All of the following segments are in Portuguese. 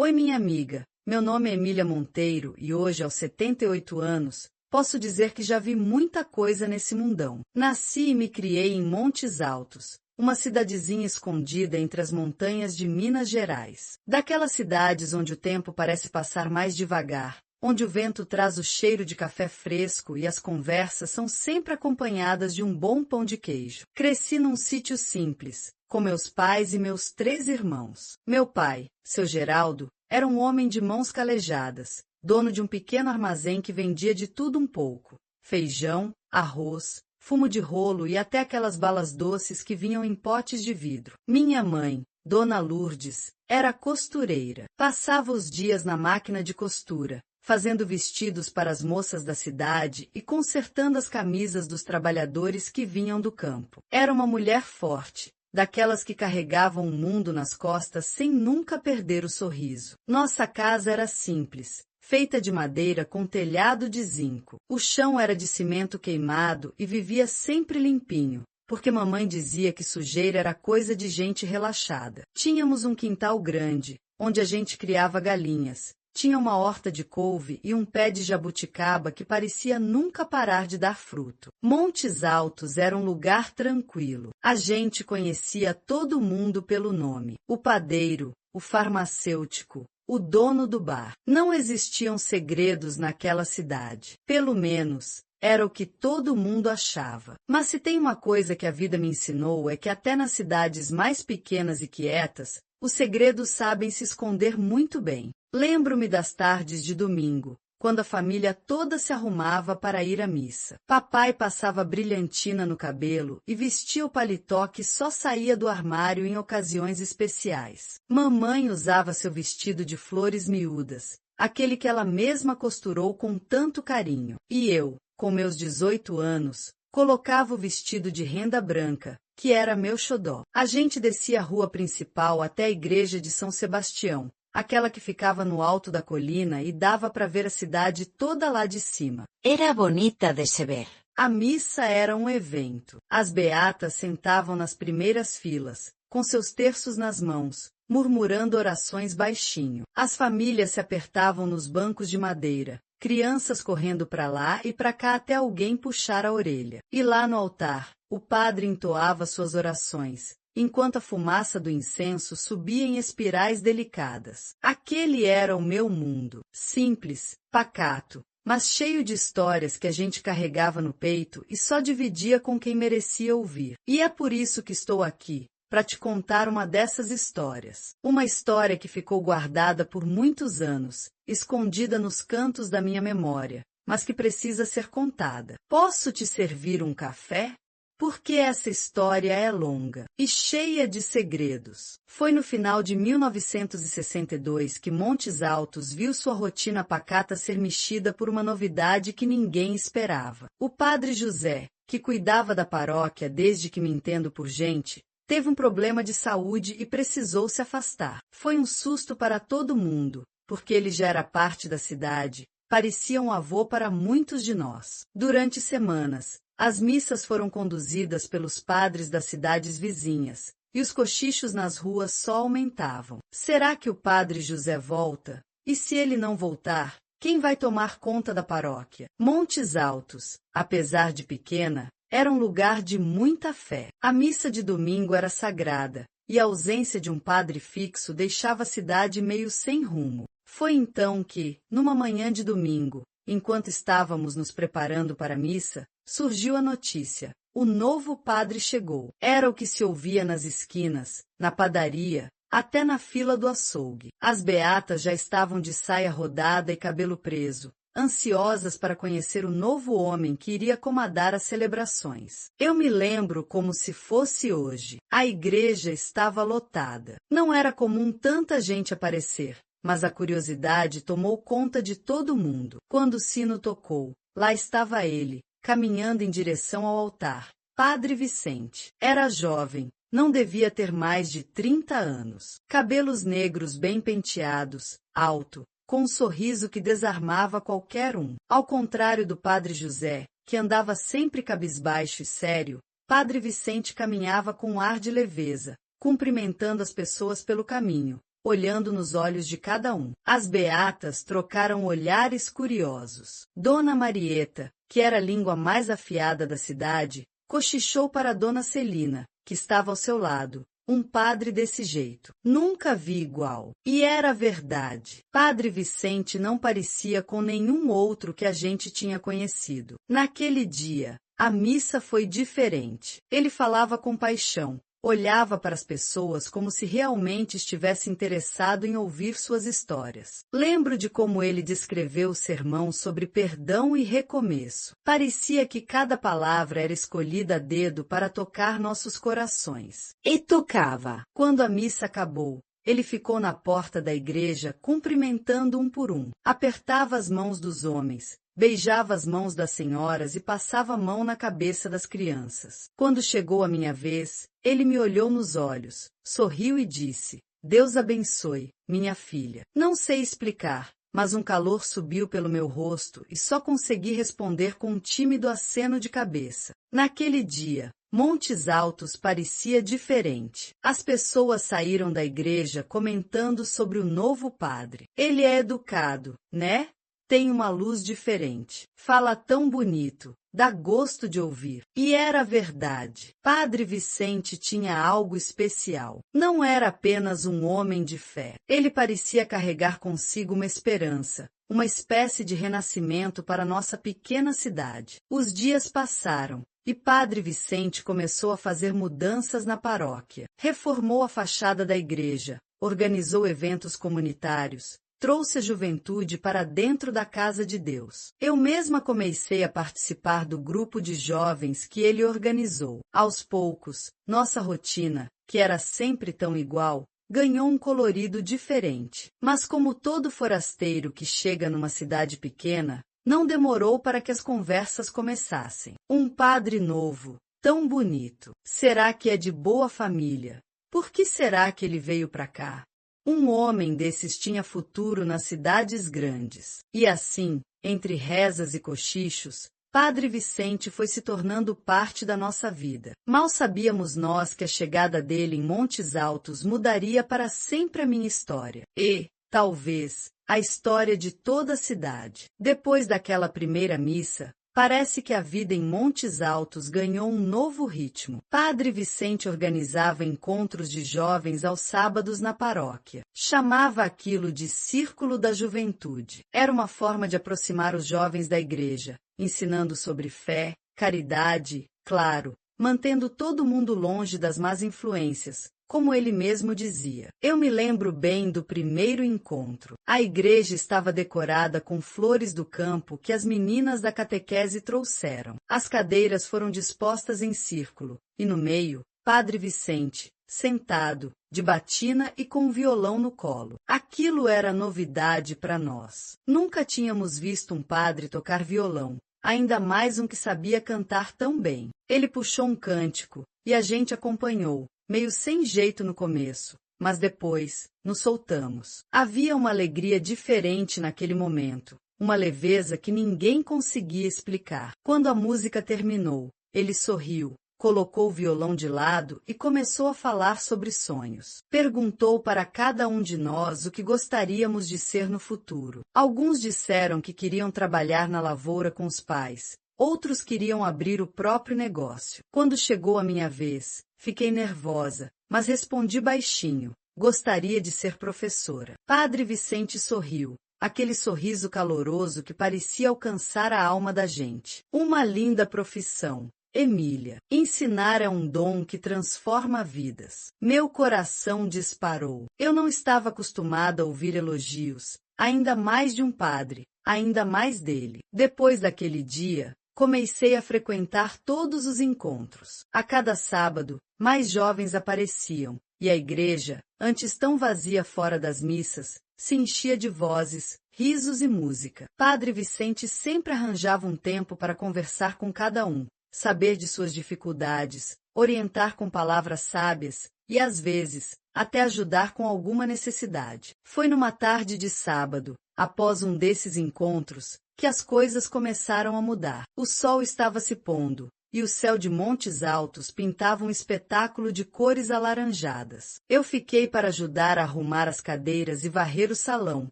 Oi, minha amiga. Meu nome é Emília Monteiro e hoje, aos 78 anos, posso dizer que já vi muita coisa nesse mundão. Nasci e me criei em Montes Altos, uma cidadezinha escondida entre as montanhas de Minas Gerais. Daquelas cidades onde o tempo parece passar mais devagar, onde o vento traz o cheiro de café fresco e as conversas são sempre acompanhadas de um bom pão de queijo. Cresci num sítio simples, com meus pais e meus 3 irmãos. Meu pai, seu Geraldo, era um homem de mãos calejadas, dono de um pequeno armazém que vendia de tudo um pouco: feijão, arroz, fumo de rolo e até aquelas balas doces que vinham em potes de vidro. Minha mãe, Dona Lourdes, era costureira. Passava os dias na máquina de costura, fazendo vestidos para as moças da cidade e consertando as camisas dos trabalhadores que vinham do campo. Era uma mulher forte, daquelas que carregavam o mundo nas costas sem nunca perder o sorriso. Nossa casa era simples, feita de madeira com telhado de zinco. O chão era de cimento queimado e vivia sempre limpinho, porque mamãe dizia que sujeira era coisa de gente relaxada. Tínhamos um quintal grande, onde a gente criava galinhas. Tinha uma horta de couve e um pé de jabuticaba que parecia nunca parar de dar fruto. Montes Altos era um lugar tranquilo. A gente conhecia todo mundo pelo nome: o padeiro, o farmacêutico, o dono do bar. Não existiam segredos naquela cidade. Pelo menos, era o que todo mundo achava. Mas se tem uma coisa que a vida me ensinou é que até nas cidades mais pequenas e quietas, os segredos sabem se esconder muito bem. Lembro-me das tardes de domingo, quando a família toda se arrumava para ir à missa. Papai passava brilhantina no cabelo e vestia o paletó que só saía do armário em ocasiões especiais. Mamãe usava seu vestido de flores miúdas, aquele que ela mesma costurou com tanto carinho. E eu, com meus 18 anos, colocava o vestido de renda branca, que era meu xodó. A gente descia a rua principal até a igreja de São Sebastião, aquela que ficava no alto da colina e dava para ver a cidade toda lá de cima. Era bonita de se ver. A missa era um evento. As beatas sentavam nas primeiras filas, com seus terços nas mãos, murmurando orações baixinho. As famílias se apertavam nos bancos de madeira, crianças correndo para lá e para cá até alguém puxar a orelha. E lá no altar, o padre entoava suas orações, enquanto a fumaça do incenso subia em espirais delicadas. Aquele era o meu mundo, simples, pacato, mas cheio de histórias que a gente carregava no peito e só dividia com quem merecia ouvir. E é por isso que estou aqui, para te contar uma dessas histórias. Uma história que ficou guardada por muitos anos, escondida nos cantos da minha memória, mas que precisa ser contada. Posso te servir um café? Porque essa história é longa e cheia de segredos. Foi no final de 1962 que Montes Altos viu sua rotina pacata ser mexida por uma novidade que ninguém esperava. O padre José, que cuidava da paróquia desde que me entendo por gente, teve um problema de saúde e precisou se afastar. Foi um susto para todo mundo, porque ele já era parte da cidade, parecia um avô para muitos de nós. Durante semanas, as missas foram conduzidas pelos padres das cidades vizinhas, e os cochichos nas ruas só aumentavam. Será que o padre José volta? E se ele não voltar, quem vai tomar conta da paróquia? Montes Altos, apesar de pequena, era um lugar de muita fé. A missa de domingo era sagrada, e a ausência de um padre fixo deixava a cidade meio sem rumo. Foi então que, numa manhã de domingo, enquanto estávamos nos preparando para a missa, surgiu a notícia: o novo padre chegou. Era o que se ouvia nas esquinas, na padaria, até na fila do açougue. As beatas já estavam de saia rodada e cabelo preso, ansiosas para conhecer o novo homem que iria comandar as celebrações. Eu me lembro como se fosse hoje. A igreja estava lotada. Não era comum tanta gente aparecer, mas a curiosidade tomou conta de todo mundo. Quando o sino tocou, lá estava ele, caminhando em direção ao altar. Padre Vicente. Era jovem, não devia ter mais de 30 anos. Cabelos negros bem penteados, alto, com um sorriso que desarmava qualquer um. Ao contrário do padre José, que andava sempre cabisbaixo e sério, Padre Vicente caminhava com um ar de leveza, cumprimentando as pessoas pelo caminho, olhando nos olhos de cada um. As beatas trocaram olhares curiosos. Dona Marieta, que era a língua mais afiada da cidade, cochichou para Dona Celina, que estava ao seu lado. Um padre desse jeito. Nunca vi igual. E era verdade. Padre Vicente não parecia com nenhum outro que a gente tinha conhecido. Naquele dia, a missa foi diferente. Ele falava com paixão. Olhava para as pessoas como se realmente estivesse interessado em ouvir suas histórias. Lembro de como ele descreveu o sermão sobre perdão e recomeço. Parecia que cada palavra era escolhida a dedo para tocar nossos corações. E tocava. Quando a missa acabou, ele ficou na porta da igreja cumprimentando um por um. Apertava as mãos dos homens, beijava as mãos das senhoras e passava a mão na cabeça das crianças. Quando chegou a minha vez, ele me olhou nos olhos, sorriu e disse: Deus abençoe, minha filha. Não sei explicar, mas um calor subiu pelo meu rosto e só consegui responder com um tímido aceno de cabeça. Naquele dia, Montes Altos parecia diferente. As pessoas saíram da igreja comentando sobre o novo padre. Ele é educado, né? Tem uma luz diferente. Fala tão bonito. Dá gosto de ouvir. E era verdade. Padre Vicente tinha algo especial. Não era apenas um homem de fé. Ele parecia carregar consigo uma esperança, uma espécie de renascimento para nossa pequena cidade. Os dias passaram. E Padre Vicente começou a fazer mudanças na paróquia. Reformou a fachada da igreja, organizou eventos comunitários, trouxe a juventude para dentro da casa de Deus. Eu mesma comecei a participar do grupo de jovens que ele organizou. Aos poucos, nossa rotina, que era sempre tão igual, ganhou um colorido diferente. Mas como todo forasteiro que chega numa cidade pequena, não demorou para que as conversas começassem. Um padre novo, tão bonito. Será que é de boa família? Por que será que ele veio para cá? Um homem desses tinha futuro nas cidades grandes. E assim, entre rezas e cochichos, Padre Vicente foi se tornando parte da nossa vida. Mal sabíamos nós que a chegada dele em Montes Altos mudaria para sempre a minha história. E, talvez, a história de toda a cidade. Depois daquela primeira missa, parece que a vida em Montes Altos ganhou um novo ritmo. Padre Vicente organizava encontros de jovens aos sábados na paróquia. Chamava aquilo de Círculo da Juventude. Era uma forma de aproximar os jovens da igreja, ensinando sobre fé, caridade, claro, mantendo todo mundo longe das más influências, como ele mesmo dizia. Eu me lembro bem do primeiro encontro. A igreja estava decorada com flores do campo que as meninas da catequese trouxeram. As cadeiras foram dispostas em círculo, e no meio, Padre Vicente, sentado, de batina e com um violão no colo. Aquilo era novidade para nós. Nunca tínhamos visto um padre tocar violão, ainda mais um que sabia cantar tão bem. Ele puxou um cântico, e a gente acompanhou, meio sem jeito no começo, mas depois, nos soltamos. Havia uma alegria diferente naquele momento, uma leveza que ninguém conseguia explicar. Quando a música terminou, ele sorriu, colocou o violão de lado e começou a falar sobre sonhos. Perguntou para cada um de nós o que gostaríamos de ser no futuro. Alguns disseram que queriam trabalhar na lavoura com os pais, outros queriam abrir o próprio negócio. Quando chegou a minha vez, fiquei nervosa, mas respondi baixinho: gostaria de ser professora. Padre Vicente sorriu, aquele sorriso caloroso que parecia alcançar a alma da gente. Uma linda profissão, Emília. Ensinar é um dom que transforma vidas. Meu coração disparou. Eu não estava acostumada a ouvir elogios, ainda mais de um padre, ainda mais dele. Depois daquele dia, comecei a frequentar todos os encontros. A cada sábado, mais jovens apareciam, e a igreja, antes tão vazia fora das missas, se enchia de vozes, risos e música. Padre Vicente sempre arranjava um tempo para conversar com cada um, saber de suas dificuldades, orientar com palavras sábias, e às vezes, até ajudar com alguma necessidade. Foi numa tarde de sábado, após um desses encontros, que as coisas começaram a mudar. O sol estava se pondo, e o céu de Montes Altos pintava um espetáculo de cores alaranjadas. Eu fiquei para ajudar a arrumar as cadeiras e varrer o salão,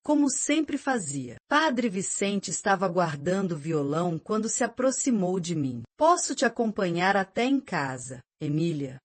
como sempre fazia. Padre Vicente estava guardando o violão quando se aproximou de mim. Posso te acompanhar até em casa, Emília?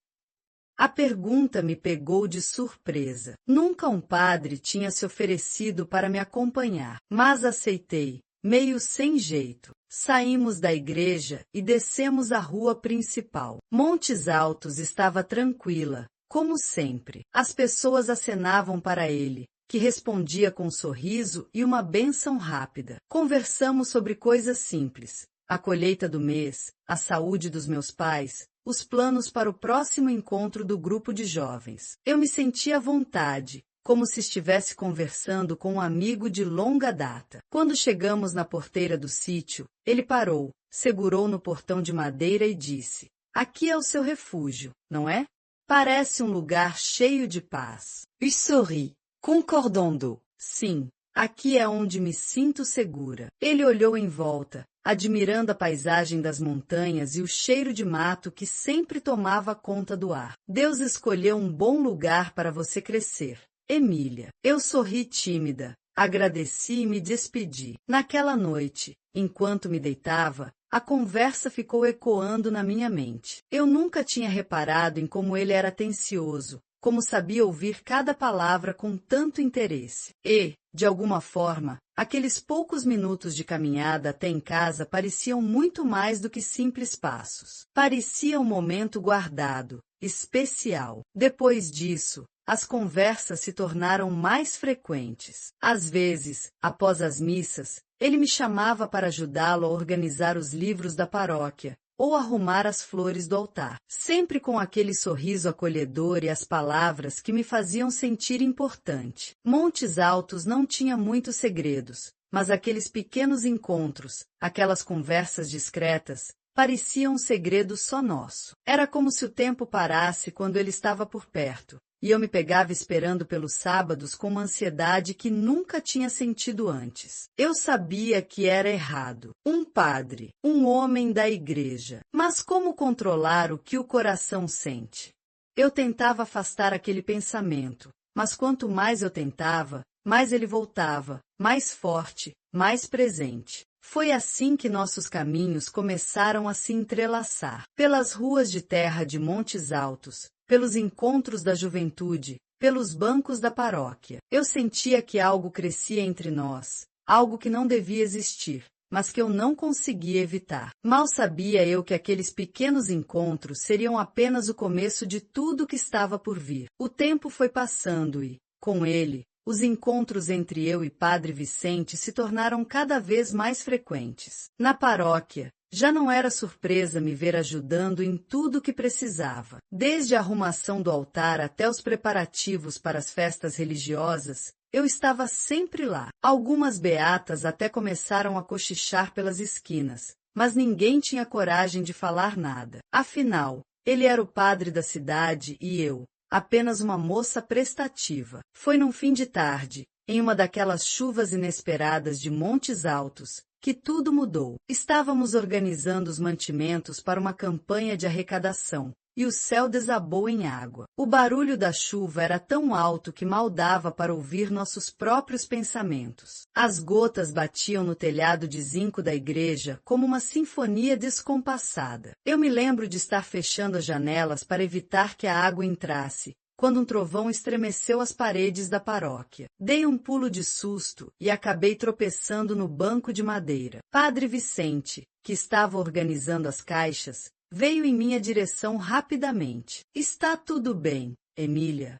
A pergunta me pegou de surpresa. Nunca um padre tinha se oferecido para me acompanhar, mas aceitei, meio sem jeito. Saímos da igreja e descemos a rua principal. Montes Altos estava tranquila, como sempre. As pessoas acenavam para ele, que respondia com um sorriso e uma bênção rápida. Conversamos sobre coisas simples: a colheita do mês, a saúde dos meus pais, os planos para o próximo encontro do grupo de jovens. Eu me sentia à vontade, como se estivesse conversando com um amigo de longa data. Quando chegamos na porteira do sítio, ele parou, segurou no portão de madeira e disse: "Aqui é o seu refúgio, não é? Parece um lugar cheio de paz." Eu sorri, concordando. Sim, aqui é onde me sinto segura. Ele olhou em volta, admirando a paisagem das montanhas e o cheiro de mato que sempre tomava conta do ar. Deus escolheu um bom lugar para você crescer, Emília. Eu sorri tímida, agradeci e me despedi. Naquela noite, enquanto me deitava, a conversa ficou ecoando na minha mente. Eu nunca tinha reparado em como ele era atencioso, como sabia ouvir cada palavra com tanto interesse. E, de alguma forma, aqueles poucos minutos de caminhada até em casa pareciam muito mais do que simples passos. Parecia um momento guardado, especial. Depois disso, as conversas se tornaram mais frequentes. Às vezes, após as missas, ele me chamava para ajudá-lo a organizar os livros da paróquia, ou arrumar as flores do altar, sempre com aquele sorriso acolhedor e as palavras que me faziam sentir importante. Montes Altos não tinha muitos segredos, mas aqueles pequenos encontros, aquelas conversas discretas, pareciam um segredo só nosso. Era como se o tempo parasse quando ele estava por perto, e eu me pegava esperando pelos sábados com uma ansiedade que nunca tinha sentido antes. Eu sabia que era errado. Um padre, um homem da igreja. Mas como controlar o que o coração sente? Eu tentava afastar aquele pensamento, mas quanto mais eu tentava, mais ele voltava, mais forte, mais presente. Foi assim que nossos caminhos começaram a se entrelaçar. Pelas ruas de terra de Montes Altos, pelos encontros da juventude, pelos bancos da paróquia. Eu sentia que algo crescia entre nós, algo que não devia existir, mas que eu não conseguia evitar. Mal sabia eu que aqueles pequenos encontros seriam apenas o começo de tudo que estava por vir. O tempo foi passando e, com ele, os encontros entre eu e Padre Vicente se tornaram cada vez mais frequentes. Na paróquia, já não era surpresa me ver ajudando em tudo o que precisava. Desde a arrumação do altar até os preparativos para as festas religiosas, eu estava sempre lá. Algumas beatas até começaram a cochichar pelas esquinas, mas ninguém tinha coragem de falar nada. Afinal, ele era o padre da cidade e eu, apenas uma moça prestativa. Foi num fim de tarde, em uma daquelas chuvas inesperadas de Montes Altos, que tudo mudou. Estávamos organizando os mantimentos para uma campanha de arrecadação, e o céu desabou em água. O barulho da chuva era tão alto que mal dava para ouvir nossos próprios pensamentos. As gotas batiam no telhado de zinco da igreja como uma sinfonia descompassada. Eu me lembro de estar fechando as janelas para evitar que a água entrasse, quando um trovão estremeceu as paredes da paróquia. Dei um pulo de susto e acabei tropeçando no banco de madeira. Padre Vicente, que estava organizando as caixas, veio em minha direção rapidamente. "Está tudo bem, Emília?"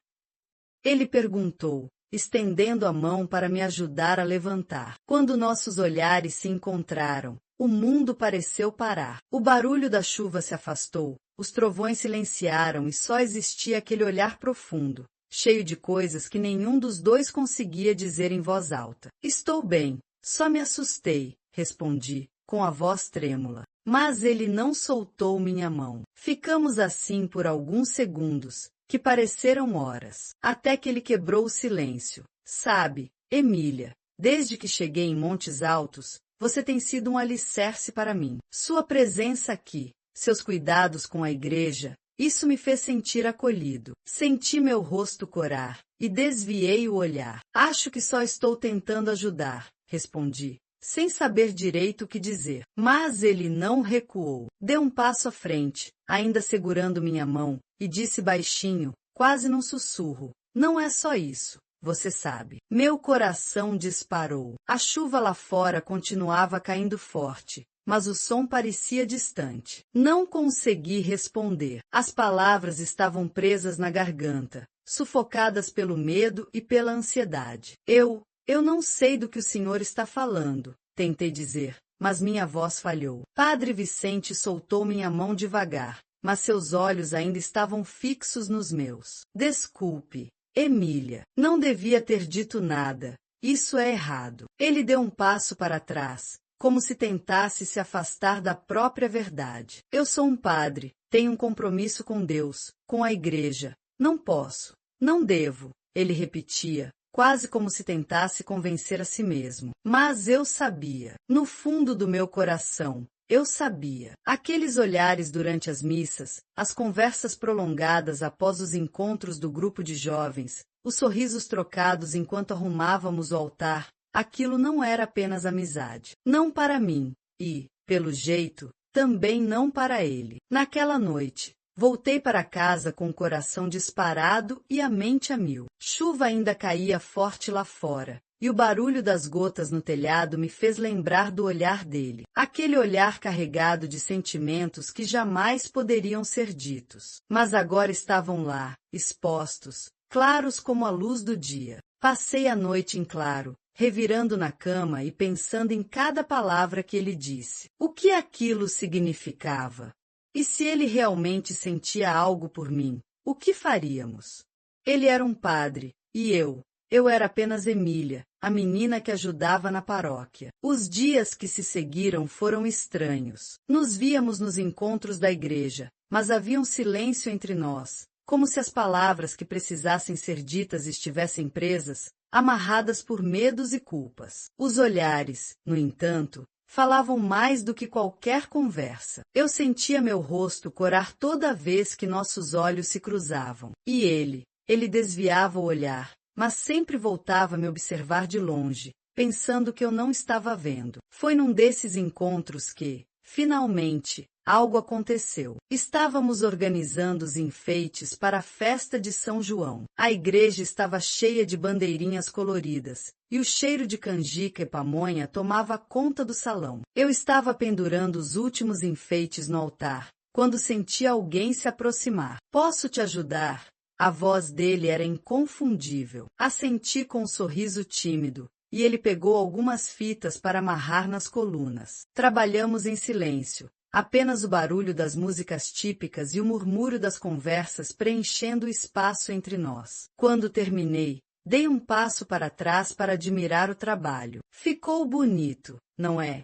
Ele perguntou, estendendo a mão para me ajudar a levantar. Quando nossos olhares se encontraram, o mundo pareceu parar. O barulho da chuva se afastou, os trovões silenciaram e só existia aquele olhar profundo, cheio de coisas que nenhum dos dois conseguia dizer em voz alta. "Estou bem, só me assustei", respondi, com a voz trêmula. Mas ele não soltou minha mão. Ficamos assim por alguns segundos, que pareceram horas, até que ele quebrou o silêncio. "Sabe, Emília, desde que cheguei em Montes Altos, você tem sido um alicerce para mim. Sua presença aqui, seus cuidados com a igreja, isso me fez sentir acolhido. Senti meu rosto corar, e desviei o olhar. Acho que só estou tentando ajudar, respondi, sem saber direito o que dizer. Mas ele não recuou. Deu um passo à frente, ainda segurando minha mão, e disse baixinho, quase num sussurro, não é só isso. Você sabe. Meu coração disparou. A chuva lá fora continuava caindo forte, mas o som parecia distante. Não consegui responder. As palavras estavam presas na garganta, sufocadas pelo medo e pela ansiedade. Eu não sei do que o senhor está falando, tentei dizer, mas minha voz falhou. Padre Vicente soltou minha mão devagar, mas seus olhos ainda estavam fixos nos meus. Desculpe, Emília, não devia ter dito nada. Isso é errado. Ele deu um passo para trás, como se tentasse se afastar da própria verdade. Eu sou um padre, tenho um compromisso com Deus, com a igreja. Não posso, não devo, ele repetia, quase como se tentasse convencer a si mesmo. Mas eu sabia, no fundo do meu coração, eu sabia. Aqueles olhares durante as missas, as conversas prolongadas após os encontros do grupo de jovens, os sorrisos trocados enquanto arrumávamos o altar, aquilo não era apenas amizade. Não para mim, e, pelo jeito, também não para ele. Naquela noite, voltei para casa com o coração disparado e a mente a mil. Chuva ainda caía forte lá fora, e o barulho das gotas no telhado me fez lembrar do olhar dele. Aquele olhar carregado de sentimentos que jamais poderiam ser ditos, mas agora estavam lá, expostos, claros como a luz do dia. Passei a noite em claro, revirando na cama e pensando em cada palavra que ele disse. O que aquilo significava? E se ele realmente sentia algo por mim, o que faríamos? Ele era um padre, e eu era apenas Emília, a menina que ajudava na paróquia. Os dias que se seguiram foram estranhos. Nos víamos nos encontros da igreja, mas havia um silêncio entre nós, como se as palavras que precisassem ser ditas estivessem presas, amarradas por medos e culpas. Os olhares, no entanto, falavam mais do que qualquer conversa. Eu sentia meu rosto corar toda vez que nossos olhos se cruzavam. E ele desviava o olhar, mas sempre voltava a me observar de longe, pensando que eu não estava vendo. Foi num desses encontros que, finalmente, algo aconteceu. Estávamos organizando os enfeites para a festa de São João. A igreja estava cheia de bandeirinhas coloridas, e o cheiro de canjica e pamonha tomava conta do salão. Eu estava pendurando os últimos enfeites no altar, quando senti alguém se aproximar. Posso te ajudar? A voz dele era inconfundível. Assenti com um sorriso tímido, e ele pegou algumas fitas para amarrar nas colunas. Trabalhamos em silêncio, apenas o barulho das músicas típicas e o murmúrio das conversas preenchendo o espaço entre nós. Quando terminei, dei um passo para trás para admirar o trabalho. Ficou bonito, não é?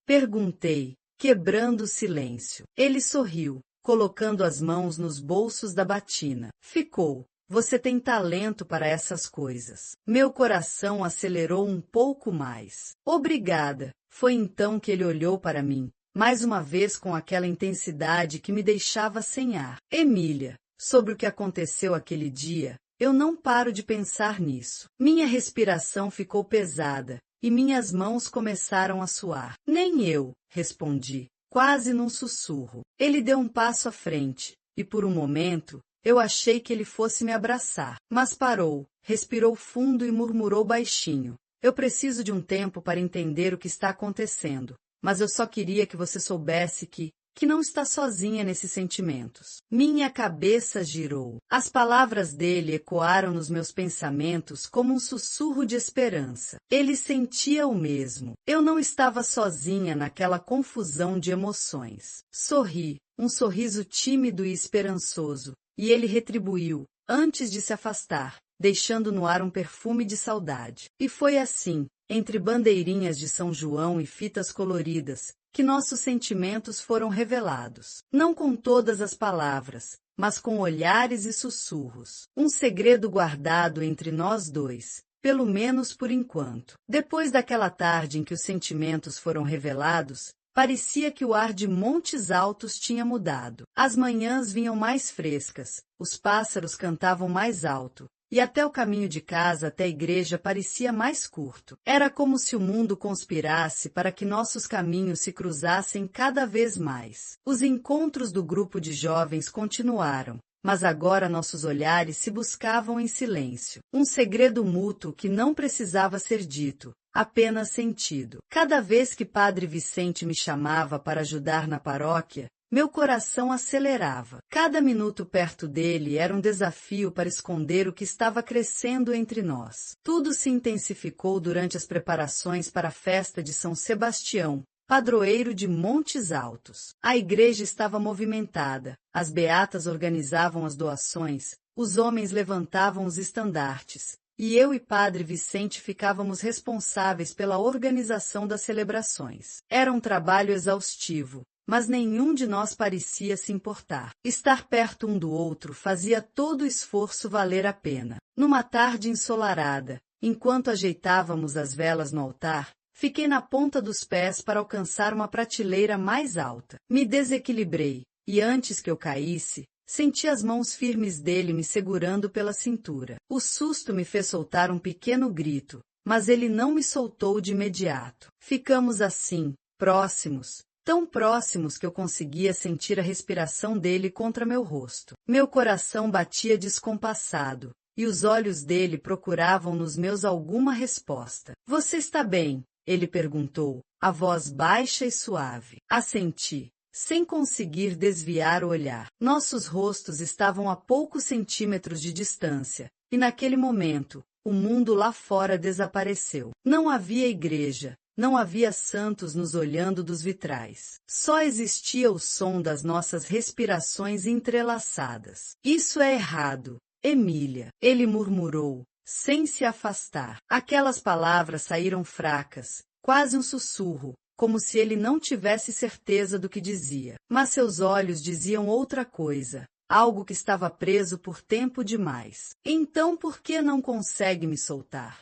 Perguntei, quebrando o silêncio. Ele sorriu, colocando as mãos nos bolsos da batina. Ficou. Você tem talento para essas coisas. Meu coração acelerou um pouco mais. Obrigada. Foi então que ele olhou para mim, mais uma vez com aquela intensidade que me deixava sem ar. Emília, sobre o que aconteceu aquele dia, eu não paro de pensar nisso. Minha respiração ficou pesada, e minhas mãos começaram a suar. Nem eu, respondi, quase num sussurro. Ele deu um passo à frente, e por um momento, eu achei que ele fosse me abraçar. Mas parou, respirou fundo e murmurou baixinho. Eu preciso de um tempo para entender o que está acontecendo, mas eu só queria que você soubesse que não está sozinha nesses sentimentos. Minha cabeça girou. As palavras dele ecoaram nos meus pensamentos como um sussurro de esperança. Ele sentia o mesmo. Eu não estava sozinha naquela confusão de emoções. Sorri, um sorriso tímido e esperançoso, e ele retribuiu, antes de se afastar, deixando no ar um perfume de saudade. E foi assim, entre bandeirinhas de São João e fitas coloridas, que nossos sentimentos foram revelados. Não com todas as palavras, mas com olhares e sussurros. Um segredo guardado entre nós dois, pelo menos por enquanto. Depois daquela tarde em que os sentimentos foram revelados, Parecia que o ar de Montes Altos tinha mudado. As manhãs vinham mais frescas, os pássaros cantavam mais alto, e até o caminho de casa até a igreja parecia mais curto. Era como se o mundo conspirasse para que nossos caminhos se cruzassem cada vez mais. Os encontros do grupo de jovens continuaram, mas agora nossos olhares se buscavam em silêncio. Um segredo mútuo que não precisava ser dito, apenas sentido. Cada vez que Padre Vicente me chamava para ajudar na paróquia, meu coração acelerava. Cada minuto perto dele era um desafio para esconder o que estava crescendo entre nós. Tudo se intensificou durante as preparações para a festa de São Sebastião, padroeiro de Montes Altos. A igreja estava movimentada, as beatas organizavam as doações, os homens levantavam os estandartes, e eu e Padre Vicente ficávamos responsáveis pela organização das celebrações. Era um trabalho exaustivo, mas nenhum de nós parecia se importar. Estar perto um do outro fazia todo o esforço valer a pena. Numa tarde ensolarada, enquanto ajeitávamos as velas no altar, fiquei na ponta dos pés para alcançar uma prateleira mais alta. Me desequilibrei, e antes que eu caísse, senti as mãos firmes dele me segurando pela cintura. O susto me fez soltar um pequeno grito, mas ele não me soltou de imediato. Ficamos assim, próximos, tão próximos que eu conseguia sentir a respiração dele contra meu rosto. Meu coração batia descompassado, e os olhos dele procuravam nos meus alguma resposta. Você está bem? Ele perguntou, a voz baixa e suave. Assenti, sem conseguir desviar o olhar. Nossos rostos estavam a poucos centímetros de distância, e naquele momento, o mundo lá fora desapareceu. Não havia igreja, não havia santos nos olhando dos vitrais. Só existia o som das nossas respirações entrelaçadas. Isso é errado, Emília, ele murmurou, sem se afastar. Aquelas palavras saíram fracas, quase um sussurro, como se ele não tivesse certeza do que dizia. Mas seus olhos diziam outra coisa, algo que estava preso por tempo demais. Então por que não consegue me soltar?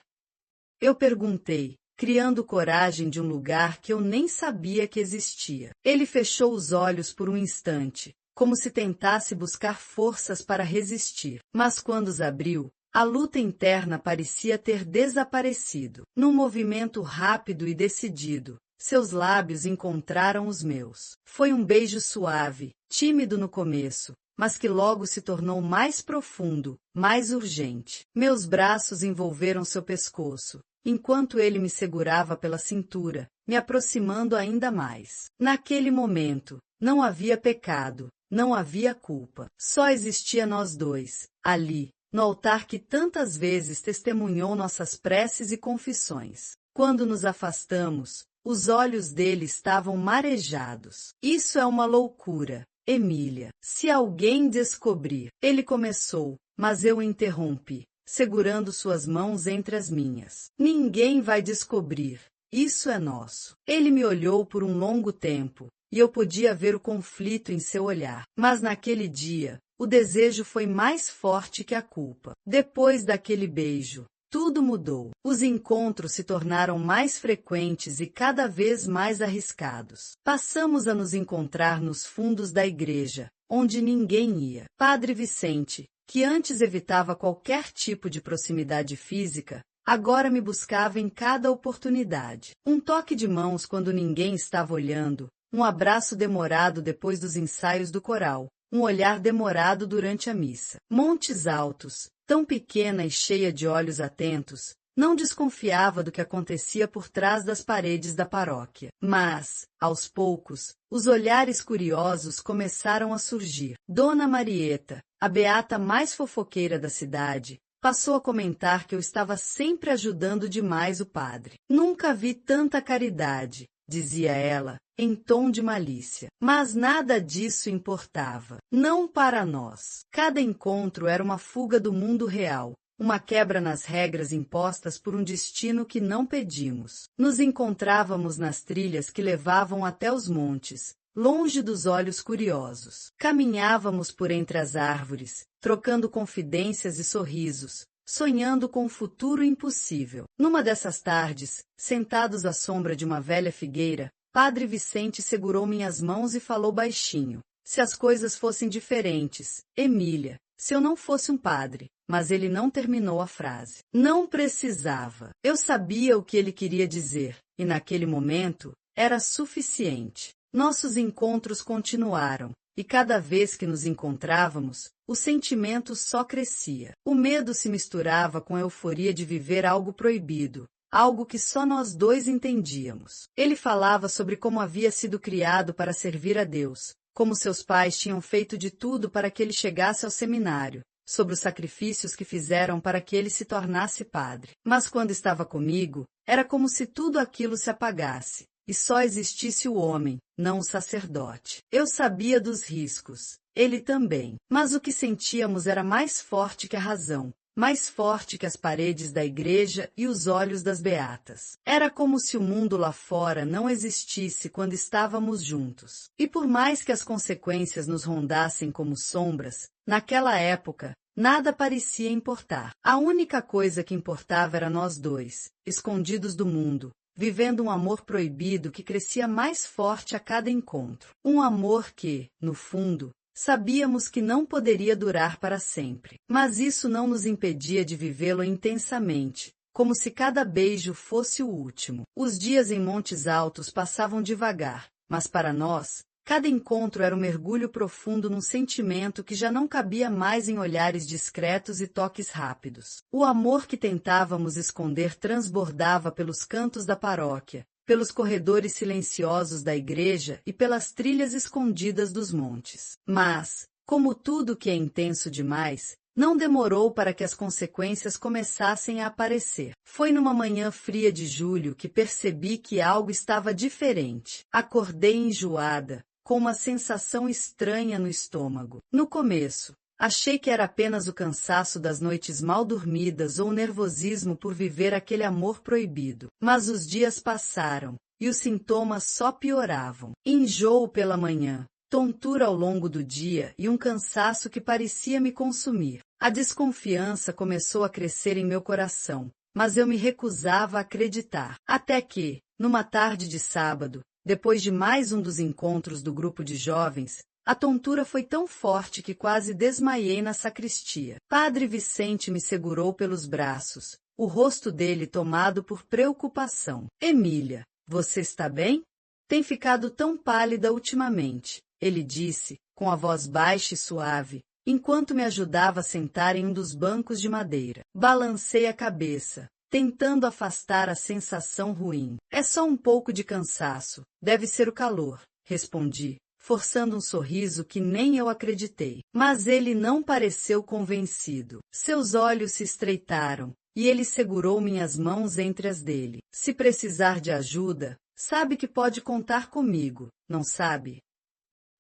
Eu perguntei, criando coragem de um lugar que eu nem sabia que existia. Ele fechou os olhos por um instante, como se tentasse buscar forças para resistir. Mas quando os abriu, a luta interna parecia ter desaparecido. Num movimento rápido e decidido, seus lábios encontraram os meus. Foi um beijo suave, tímido no começo, mas que logo se tornou mais profundo, mais urgente. Meus braços envolveram seu pescoço, enquanto ele me segurava pela cintura, me aproximando ainda mais. Naquele momento, não havia pecado, não havia culpa. Só existia nós dois, ali, no altar que tantas vezes testemunhou nossas preces e confissões. Quando nos afastamos, os olhos dele estavam marejados. Isso é uma loucura, Emília. Se alguém descobrir, ele começou, mas eu o interrompi, segurando suas mãos entre as minhas. Ninguém vai descobrir. Isso é nosso. Ele me olhou por um longo tempo, e eu podia ver o conflito em seu olhar. Mas naquele dia, o desejo foi mais forte que a culpa. Depois daquele beijo, tudo mudou. Os encontros se tornaram mais frequentes e cada vez mais arriscados. Passamos a nos encontrar nos fundos da igreja, onde ninguém ia. Padre Vicente, que antes evitava qualquer tipo de proximidade física, agora me buscava em cada oportunidade. Um toque de mãos quando ninguém estava olhando, um abraço demorado depois dos ensaios do coral, um olhar demorado durante a missa. Montes Altos, tão pequena e cheia de olhos atentos, não desconfiava do que acontecia por trás das paredes da paróquia. Mas, aos poucos, os olhares curiosos começaram a surgir. Dona Marieta, a beata mais fofoqueira da cidade, passou a comentar que eu estava sempre ajudando demais o padre. Nunca vi tanta caridade, dizia ela, em tom de malícia. Mas nada disso importava. Não para nós. Cada encontro era uma fuga do mundo real, uma quebra nas regras impostas por um destino que não pedimos. Nos encontrávamos nas trilhas que levavam até os montes, longe dos olhos curiosos. Caminhávamos por entre as árvores, trocando confidências e sorrisos, sonhando com um futuro impossível. Numa dessas tardes, sentados à sombra de uma velha figueira, Padre Vicente segurou minhas mãos e falou baixinho. Se as coisas fossem diferentes, Emília, se eu não fosse um padre. Mas ele não terminou a frase. Não precisava. Eu sabia o que ele queria dizer, e naquele momento, era suficiente. Nossos encontros continuaram, e cada vez que nos encontrávamos, o sentimento só crescia. O medo se misturava com a euforia de viver algo proibido, algo que só nós dois entendíamos. Ele falava sobre como havia sido criado para servir a Deus, como seus pais tinham feito de tudo para que ele chegasse ao seminário, sobre os sacrifícios que fizeram para que ele se tornasse padre. Mas quando estava comigo, era como se tudo aquilo se apagasse, e só existisse o homem, não o sacerdote. Eu sabia dos riscos, ele também. Mas o que sentíamos era mais forte que a razão, mais forte que as paredes da igreja e os olhos das beatas. Era como se o mundo lá fora não existisse quando estávamos juntos. E por mais que as consequências nos rondassem como sombras, naquela época, nada parecia importar. A única coisa que importava era nós dois, escondidos do mundo, vivendo um amor proibido que crescia mais forte a cada encontro. Um amor que, no fundo, sabíamos que não poderia durar para sempre. Mas isso não nos impedia de vivê-lo intensamente, como se cada beijo fosse o último. Os dias em Montes Altos passavam devagar, mas para nós, cada encontro era um mergulho profundo num sentimento que já não cabia mais em olhares discretos e toques rápidos. O amor que tentávamos esconder transbordava pelos cantos da paróquia, pelos corredores silenciosos da igreja e pelas trilhas escondidas dos montes. Mas, como tudo que é intenso demais, não demorou para que as consequências começassem a aparecer. Foi numa manhã fria de julho que percebi que algo estava diferente. Acordei enjoada, com uma sensação estranha no estômago. No começo, achei que era apenas o cansaço das noites mal dormidas ou o nervosismo por viver aquele amor proibido. Mas os dias passaram, e os sintomas só pioravam. Enjoo pela manhã, tontura ao longo do dia e um cansaço que parecia me consumir. A desconfiança começou a crescer em meu coração, mas eu me recusava a acreditar. Até que, numa tarde de sábado, depois de mais um dos encontros do grupo de jovens, a tontura foi tão forte que quase desmaiei na sacristia. Padre Vicente me segurou pelos braços, o rosto dele tomado por preocupação. Emília, você está bem? Tem ficado tão pálida ultimamente, ele disse, com a voz baixa e suave, enquanto me ajudava a sentar em um dos bancos de madeira. Balancei a cabeça, tentando afastar a sensação ruim. É só um pouco de cansaço, deve ser o calor, respondi, forçando um sorriso que nem eu acreditei. Mas ele não pareceu convencido. Seus olhos se estreitaram, e ele segurou minhas mãos entre as dele. Se precisar de ajuda, sabe que pode contar comigo, não sabe?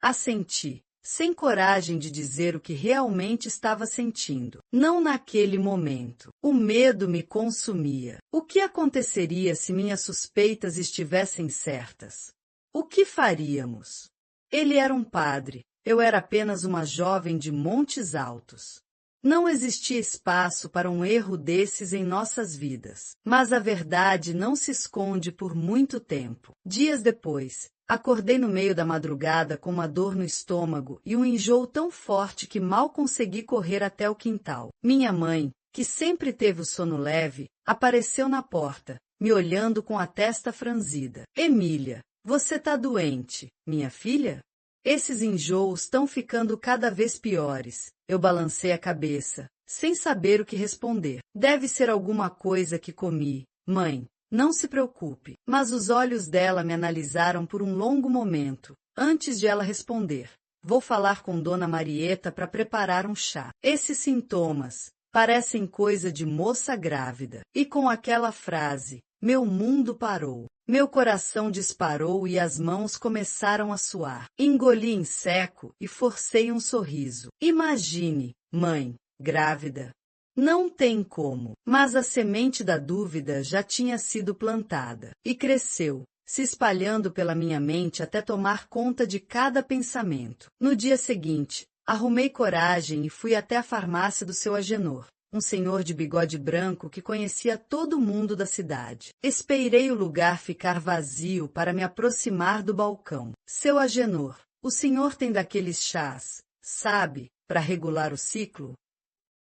Assenti, sem coragem de dizer o que realmente estava sentindo. Não naquele momento. O medo me consumia. O que aconteceria se minhas suspeitas estivessem certas? O que faríamos? Ele era um padre, eu era apenas uma jovem de Montes Altos. Não existia espaço para um erro desses em nossas vidas. Mas a verdade não se esconde por muito tempo. Dias depois, acordei no meio da madrugada com uma dor no estômago e um enjoo tão forte que mal consegui correr até o quintal. Minha mãe, que sempre teve o sono leve, apareceu na porta, me olhando com a testa franzida. Emília, você tá doente, minha filha? Esses enjoos estão ficando cada vez piores. Eu balancei a cabeça, sem saber o que responder. Deve ser alguma coisa que comi, mãe. Não se preocupe. Mas os olhos dela me analisaram por um longo momento, antes de ela responder. Vou falar com Dona Marieta para preparar um chá. Esses sintomas parecem coisa de moça grávida. E com aquela frase, meu mundo parou. Meu coração disparou e as mãos começaram a suar. Engoli em seco e forcei um sorriso. Imagine, mãe, grávida. Não tem como. Mas a semente da dúvida já tinha sido plantada. E cresceu, se espalhando pela minha mente até tomar conta de cada pensamento. No dia seguinte, arrumei coragem e fui até a farmácia do seu Agenor. um senhor de bigode branco que conhecia todo mundo da cidade. Esperei o lugar ficar vazio para me aproximar do balcão. Seu Agenor, o senhor tem daqueles chás, sabe, para regular o ciclo?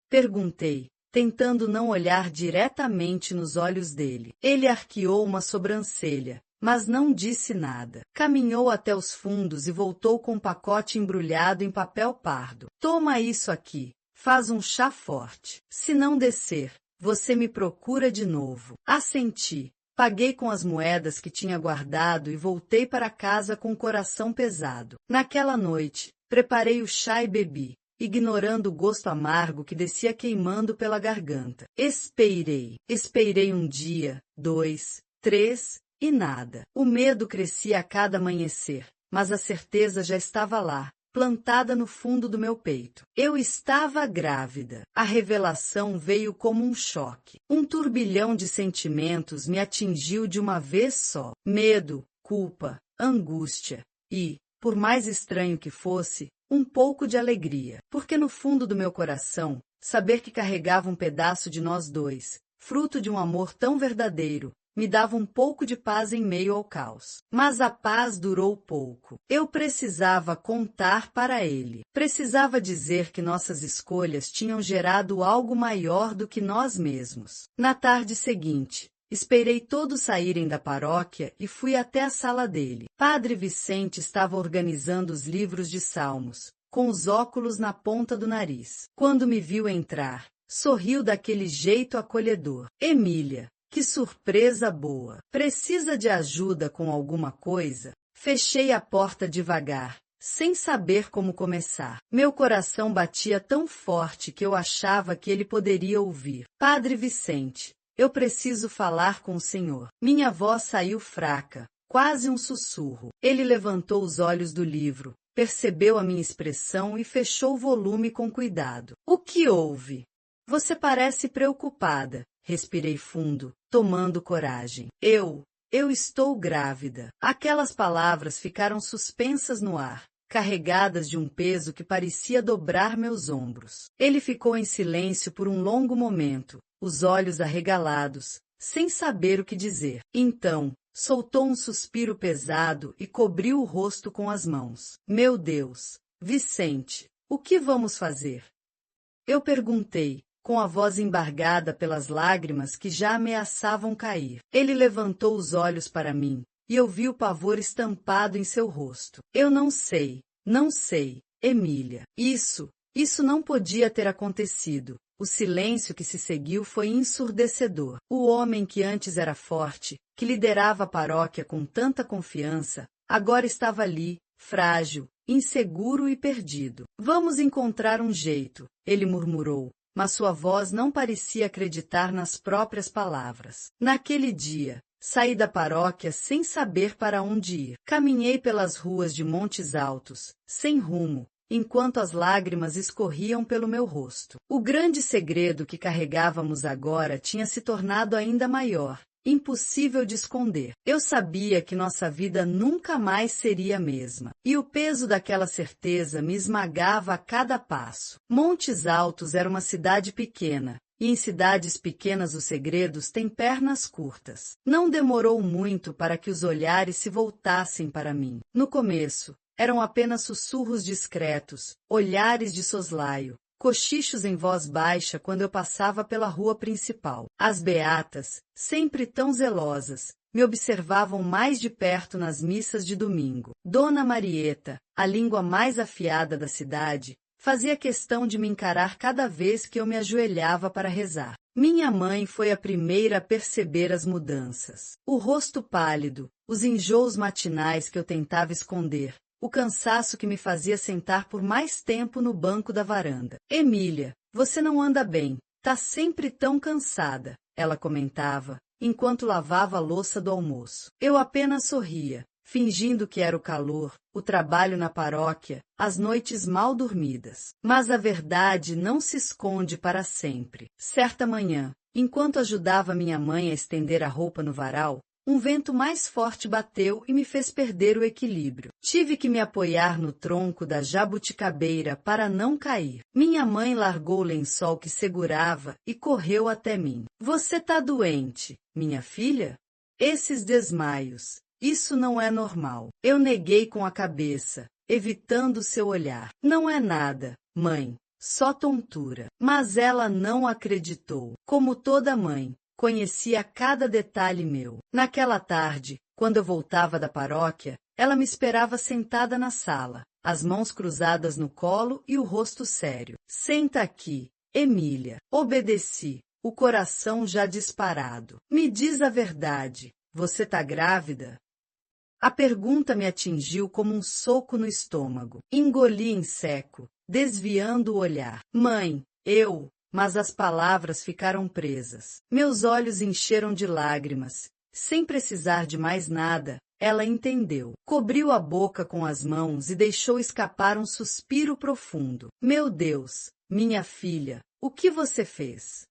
Perguntei, tentando não olhar diretamente nos olhos dele. Ele arqueou uma sobrancelha, mas não disse nada. Caminhou até os fundos e voltou com um pacote embrulhado em papel pardo. Toma isso aqui. Faz um chá forte. Se não descer, você me procura de novo. Assenti. Paguei com as moedas que tinha guardado e voltei para casa com o coração pesado. Naquela noite, preparei o chá e bebi, ignorando o gosto amargo que descia queimando pela garganta. Esperei um dia, 2, 3, e nada. O medo crescia a cada amanhecer, mas a certeza já estava lá, plantada no fundo do meu peito. Eu estava grávida. A revelação veio como um choque. Um turbilhão de sentimentos me atingiu de uma vez só. Medo, culpa, angústia e, por mais estranho que fosse, um pouco de alegria. Porque no fundo do meu coração, saber que carregava um pedaço de nós dois, fruto de um amor tão verdadeiro, me dava um pouco de paz em meio ao caos. Mas a paz durou pouco. Eu precisava contar para ele. Precisava dizer que nossas escolhas tinham gerado algo maior do que nós mesmos. Na tarde seguinte, esperei todos saírem da paróquia e fui até a sala dele. Padre Vicente estava organizando os livros de salmos, com os óculos na ponta do nariz. Quando me viu entrar, sorriu daquele jeito acolhedor. Emília, que surpresa boa! Precisa de ajuda com alguma coisa? Fechei a porta devagar, sem saber como começar. Meu coração batia tão forte que eu achava que ele poderia ouvir. Padre Vicente, eu preciso falar com o senhor. Minha voz saiu fraca, quase um sussurro. Ele levantou os olhos do livro, percebeu a minha expressão e fechou o volume com cuidado. O que houve? Você parece preocupada. Respirei fundo, tomando coragem. Eu estou grávida. Aquelas palavras ficaram suspensas no ar, carregadas de um peso que parecia dobrar meus ombros. Ele ficou em silêncio por um longo momento, os olhos arregalados, sem saber o que dizer. Então, soltou um suspiro pesado e cobriu o rosto com as mãos. Meu Deus, Vicente, o que vamos fazer? Eu perguntei, com a voz embargada pelas lágrimas que já ameaçavam cair. Ele levantou os olhos para mim, e eu vi o pavor estampado em seu rosto. Eu não sei, Emília. Isso não podia ter acontecido. O silêncio que se seguiu foi ensurdecedor. O homem que antes era forte, que liderava a paróquia com tanta confiança, agora estava ali, frágil, inseguro e perdido. Vamos encontrar um jeito, ele murmurou. Mas sua voz não parecia acreditar nas próprias palavras. Naquele dia, saí da paróquia sem saber para onde ir. Caminhei pelas ruas de Montes Altos, sem rumo, enquanto as lágrimas escorriam pelo meu rosto. O grande segredo que carregávamos agora tinha se tornado ainda maior, impossível de esconder. Eu sabia que nossa vida nunca mais seria a mesma, e o peso daquela certeza me esmagava a cada passo. Montes Altos era uma cidade pequena, e em cidades pequenas os segredos têm pernas curtas. Não demorou muito para que os olhares se voltassem para mim. No começo, eram apenas sussurros discretos, olhares de soslaio, cochichos em voz baixa quando eu passava pela rua principal. As beatas, sempre tão zelosas, me observavam mais de perto nas missas de domingo. Dona Marieta, a língua mais afiada da cidade, fazia questão de me encarar cada vez que eu me ajoelhava para rezar. Minha mãe foi a primeira a perceber as mudanças. O rosto pálido, os enjoos matinais que eu tentava esconder, o cansaço que me fazia sentar por mais tempo no banco da varanda. Emília, você não anda bem, tá sempre tão cansada, ela comentava, enquanto lavava a louça do almoço. Eu apenas sorria, fingindo que era o calor, o trabalho na paróquia, as noites mal dormidas. Mas a verdade não se esconde para sempre. Certa manhã, enquanto ajudava minha mãe a estender a roupa no varal, Um vento mais forte bateu e me fez perder o equilíbrio. Tive que me apoiar no tronco da jabuticabeira para não cair. Minha mãe largou o lençol que segurava e correu até mim. Você tá doente, minha filha? Esses desmaios. Isso não é normal. Eu neguei com a cabeça, evitando seu olhar. Não é nada, mãe. Só tontura. Mas ela não acreditou. Como toda mãe, conhecia cada detalhe meu. Naquela tarde, quando eu voltava da paróquia, ela me esperava sentada na sala, as mãos cruzadas no colo e o rosto sério. Senta aqui, Emília. Obedeci, o coração já disparado. Me diz a verdade, você tá grávida? A pergunta me atingiu como um soco no estômago. Engoli em seco, desviando o olhar. Mãe, mas as palavras ficaram presas. Meus olhos encheram de lágrimas. Sem precisar de mais nada, ela entendeu. Cobriu a boca com as mãos e deixou escapar um suspiro profundo. Meu Deus, minha filha, o que você fez?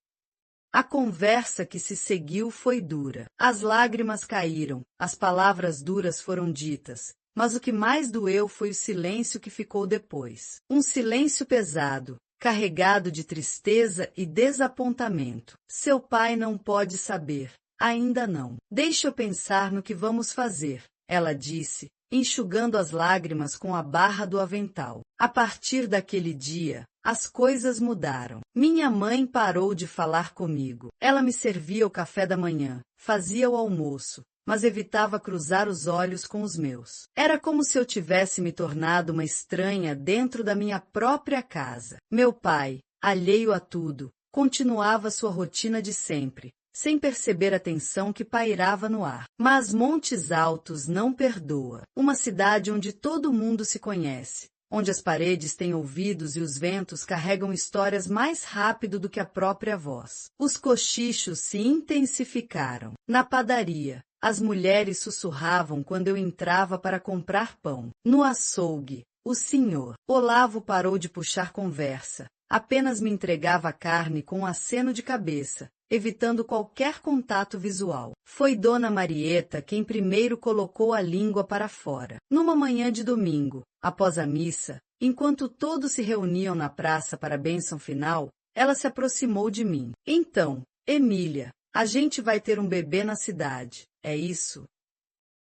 A conversa que se seguiu foi dura. As lágrimas caíram, as palavras duras foram ditas, mas o que mais doeu foi o silêncio que ficou depois. Um silêncio pesado, carregado de tristeza e desapontamento. Seu pai não pode saber. Ainda não. Deixa eu pensar no que vamos fazer, ela disse, enxugando as lágrimas com a barra do avental. A partir daquele dia, as coisas mudaram. Minha mãe parou de falar comigo. Ela me servia o café da manhã, fazia o almoço, mas evitava cruzar os olhos com os meus. Era como se eu tivesse me tornado uma estranha dentro da minha própria casa. Meu pai, alheio a tudo, continuava sua rotina de sempre, sem perceber a tensão que pairava no ar. Mas Montes Altos não perdoa. Uma cidade onde todo mundo se conhece, onde as paredes têm ouvidos e os ventos carregam histórias mais rápido do que a própria voz. Os cochichos se intensificaram. Na padaria, as mulheres sussurravam quando eu entrava para comprar pão. No açougue, o senhor Olavo parou de puxar conversa, apenas me entregava a carne com um aceno de cabeça, evitando qualquer contato visual. Foi Dona Marieta quem primeiro colocou a língua para fora. Numa manhã de domingo, após a missa, enquanto todos se reuniam na praça para a bênção final, ela se aproximou de mim. Então, Emília, a gente vai ter um bebê na cidade, é isso?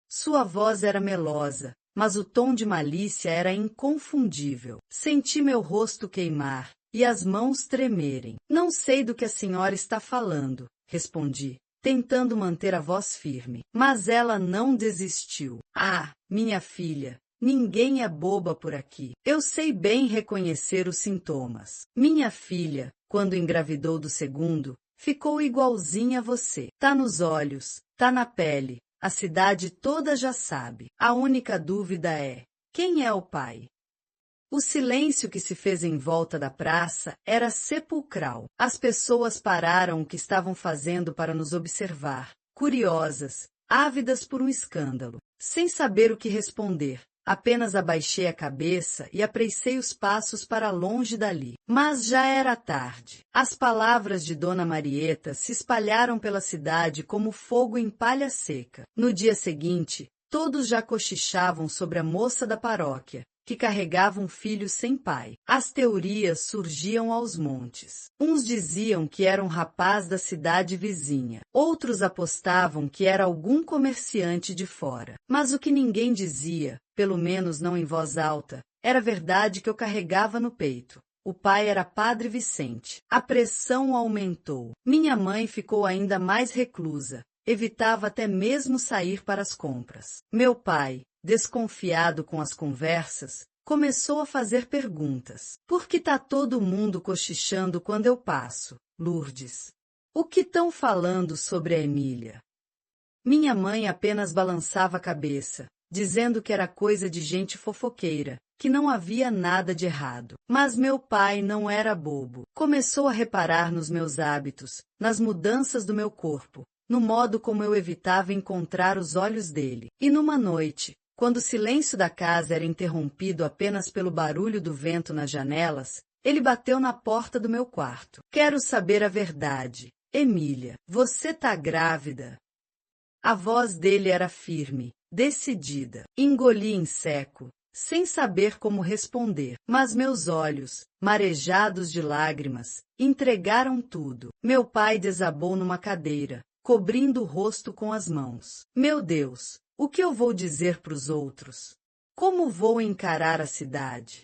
Sua voz era melosa, mas o tom de malícia era inconfundível. Senti meu rosto queimar e as mãos tremerem. Não sei do que a senhora está falando, respondi, tentando manter a voz firme. Mas ela não desistiu. Ah, minha filha, ninguém é boba por aqui. Eu sei bem reconhecer os sintomas. Minha filha, quando engravidou do segundo, ficou igualzinha a você. Tá nos olhos, tá na pele, a cidade toda já sabe. A única dúvida é, quem é o pai? O silêncio que se fez em volta da praça era sepulcral. As pessoas pararam o que estavam fazendo para nos observar, curiosas, ávidas por um escândalo. Sem saber o que responder, apenas abaixei a cabeça e apressei os passos para longe dali. Mas já era tarde. As palavras de Dona Marieta se espalharam pela cidade como fogo em palha seca. No dia seguinte, todos já cochichavam sobre a moça da paróquia, que carregava um filho sem pai. As teorias surgiam aos montes. Uns diziam que era um rapaz da cidade vizinha. Outros apostavam que era algum comerciante de fora. Mas o que ninguém dizia, pelo menos não em voz alta, era a verdade que eu carregava no peito. O pai era Padre Vicente. A pressão aumentou. Minha mãe ficou ainda mais reclusa. Evitava até mesmo sair para as compras. Meu pai, desconfiado com as conversas, começou a fazer perguntas. Por que tá todo mundo cochichando quando eu passo, Lourdes? O que tão falando sobre a Emília? Minha mãe apenas balançava a cabeça, dizendo que era coisa de gente fofoqueira, que não havia nada de errado. Mas meu pai não era bobo. Começou a reparar nos meus hábitos, nas mudanças do meu corpo, no modo como eu evitava encontrar os olhos dele. E numa noite, quando o silêncio da casa era interrompido apenas pelo barulho do vento nas janelas, ele bateu na porta do meu quarto. Quero saber a verdade. Emília, você tá grávida? A voz dele era firme, decidida. Engoli em seco, sem saber como responder. Mas meus olhos, marejados de lágrimas, entregaram tudo. Meu pai desabou numa cadeira, cobrindo o rosto com as mãos. Meu Deus, o que eu vou dizer para os outros? Como vou encarar a cidade?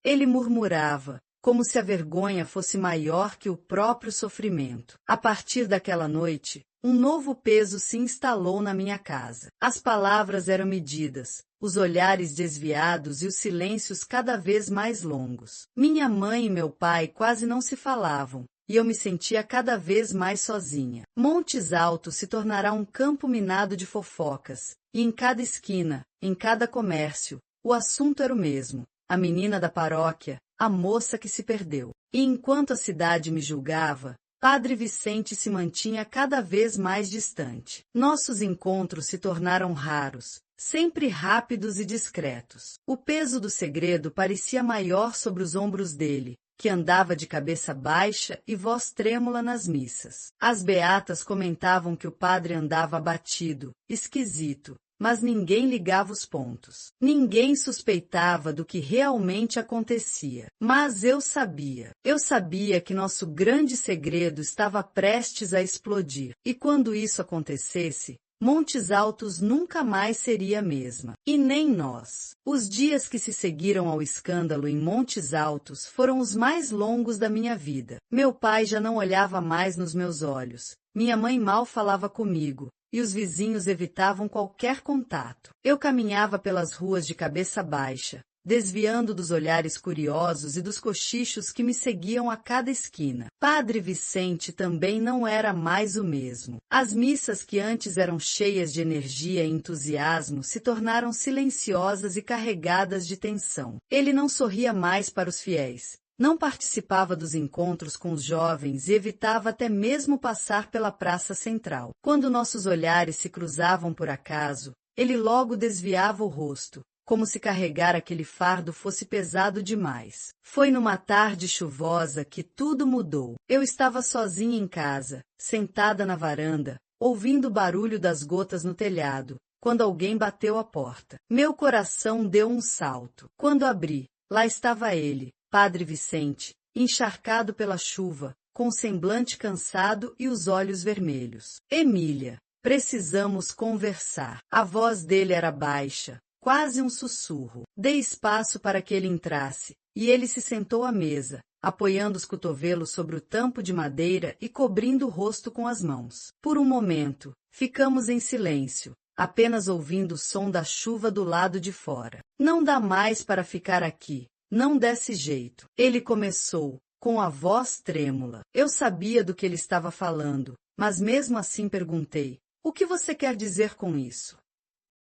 Ele murmurava, como se a vergonha fosse maior que o próprio sofrimento. A partir daquela noite, um novo peso se instalou na minha casa. As palavras eram medidas, os olhares desviados e os silêncios cada vez mais longos. Minha mãe e meu pai quase não se falavam, e eu me sentia cada vez mais sozinha. Montes Altos se tornará um campo minado de fofocas, e em cada esquina, em cada comércio, o assunto era o mesmo: a menina da paróquia, a moça que se perdeu. E enquanto a cidade me julgava, Padre Vicente se mantinha cada vez mais distante. Nossos encontros se tornaram raros, sempre rápidos e discretos. O peso do segredo parecia maior sobre os ombros dele, que andava de cabeça baixa e voz trêmula nas missas. As beatas comentavam que o padre andava abatido, esquisito, mas ninguém ligava os pontos. Ninguém suspeitava do que realmente acontecia. Mas eu sabia que nosso grande segredo estava prestes a explodir. E quando isso acontecesse, Montes Altos nunca mais seria a mesma. E nem nós. Os dias que se seguiram ao escândalo em Montes Altos foram os mais longos da minha vida. Meu pai já não olhava mais nos meus olhos. Minha mãe mal falava comigo, e os vizinhos evitavam qualquer contato. Eu caminhava pelas ruas de cabeça baixa, desviando dos olhares curiosos e dos cochichos que me seguiam a cada esquina. Padre Vicente também não era mais o mesmo. As missas que antes eram cheias de energia e entusiasmo se tornaram silenciosas e carregadas de tensão. Ele não sorria mais para os fiéis. Não participava dos encontros com os jovens e evitava até mesmo passar pela praça central. Quando nossos olhares se cruzavam por acaso, ele logo desviava o rosto, como se carregar aquele fardo fosse pesado demais. Foi numa tarde chuvosa que tudo mudou. Eu estava sozinha em casa, sentada na varanda, ouvindo o barulho das gotas no telhado, quando alguém bateu à porta. Meu coração deu um salto. Quando abri, lá estava ele, Padre Vicente, encharcado pela chuva, com o semblante cansado e os olhos vermelhos. Emília, precisamos conversar. A voz dele era baixa, quase um sussurro. Dei espaço para que ele entrasse, e ele se sentou à mesa, apoiando os cotovelos sobre o tampo de madeira e cobrindo o rosto com as mãos. Por um momento, ficamos em silêncio, apenas ouvindo o som da chuva do lado de fora. Não dá mais para ficar aqui. Não desse jeito. Ele começou, com a voz trêmula. Eu sabia do que ele estava falando, mas mesmo assim perguntei: o que você quer dizer com isso?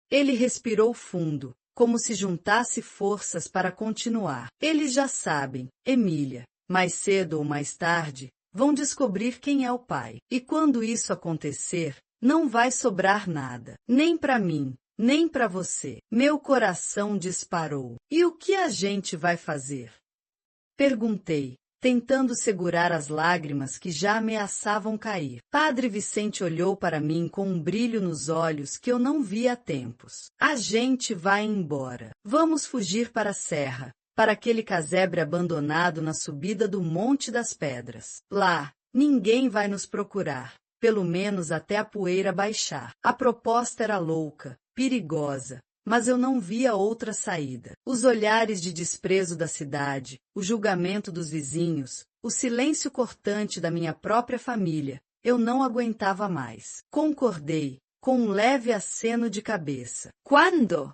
Ele respirou fundo, como se juntasse forças para continuar. Eles já sabem, Emília. Mais cedo ou mais tarde, vão descobrir quem é o pai. E quando isso acontecer, não vai sobrar nada. Nem para mim. Nem para você. Meu coração disparou. E o que a gente vai fazer? Perguntei, tentando segurar as lágrimas que já ameaçavam cair. Padre Vicente olhou para mim com um brilho nos olhos que eu não via há tempos. A gente vai embora. Vamos fugir para a serra, para aquele casebre abandonado na subida do Monte das Pedras. Lá, ninguém vai nos procurar, pelo menos até a poeira baixar. A proposta era louca, perigosa, mas eu não via outra saída. Os olhares de desprezo da cidade, o julgamento dos vizinhos, o silêncio cortante da minha própria família, eu não aguentava mais. Concordei, com um leve aceno de cabeça. Quando?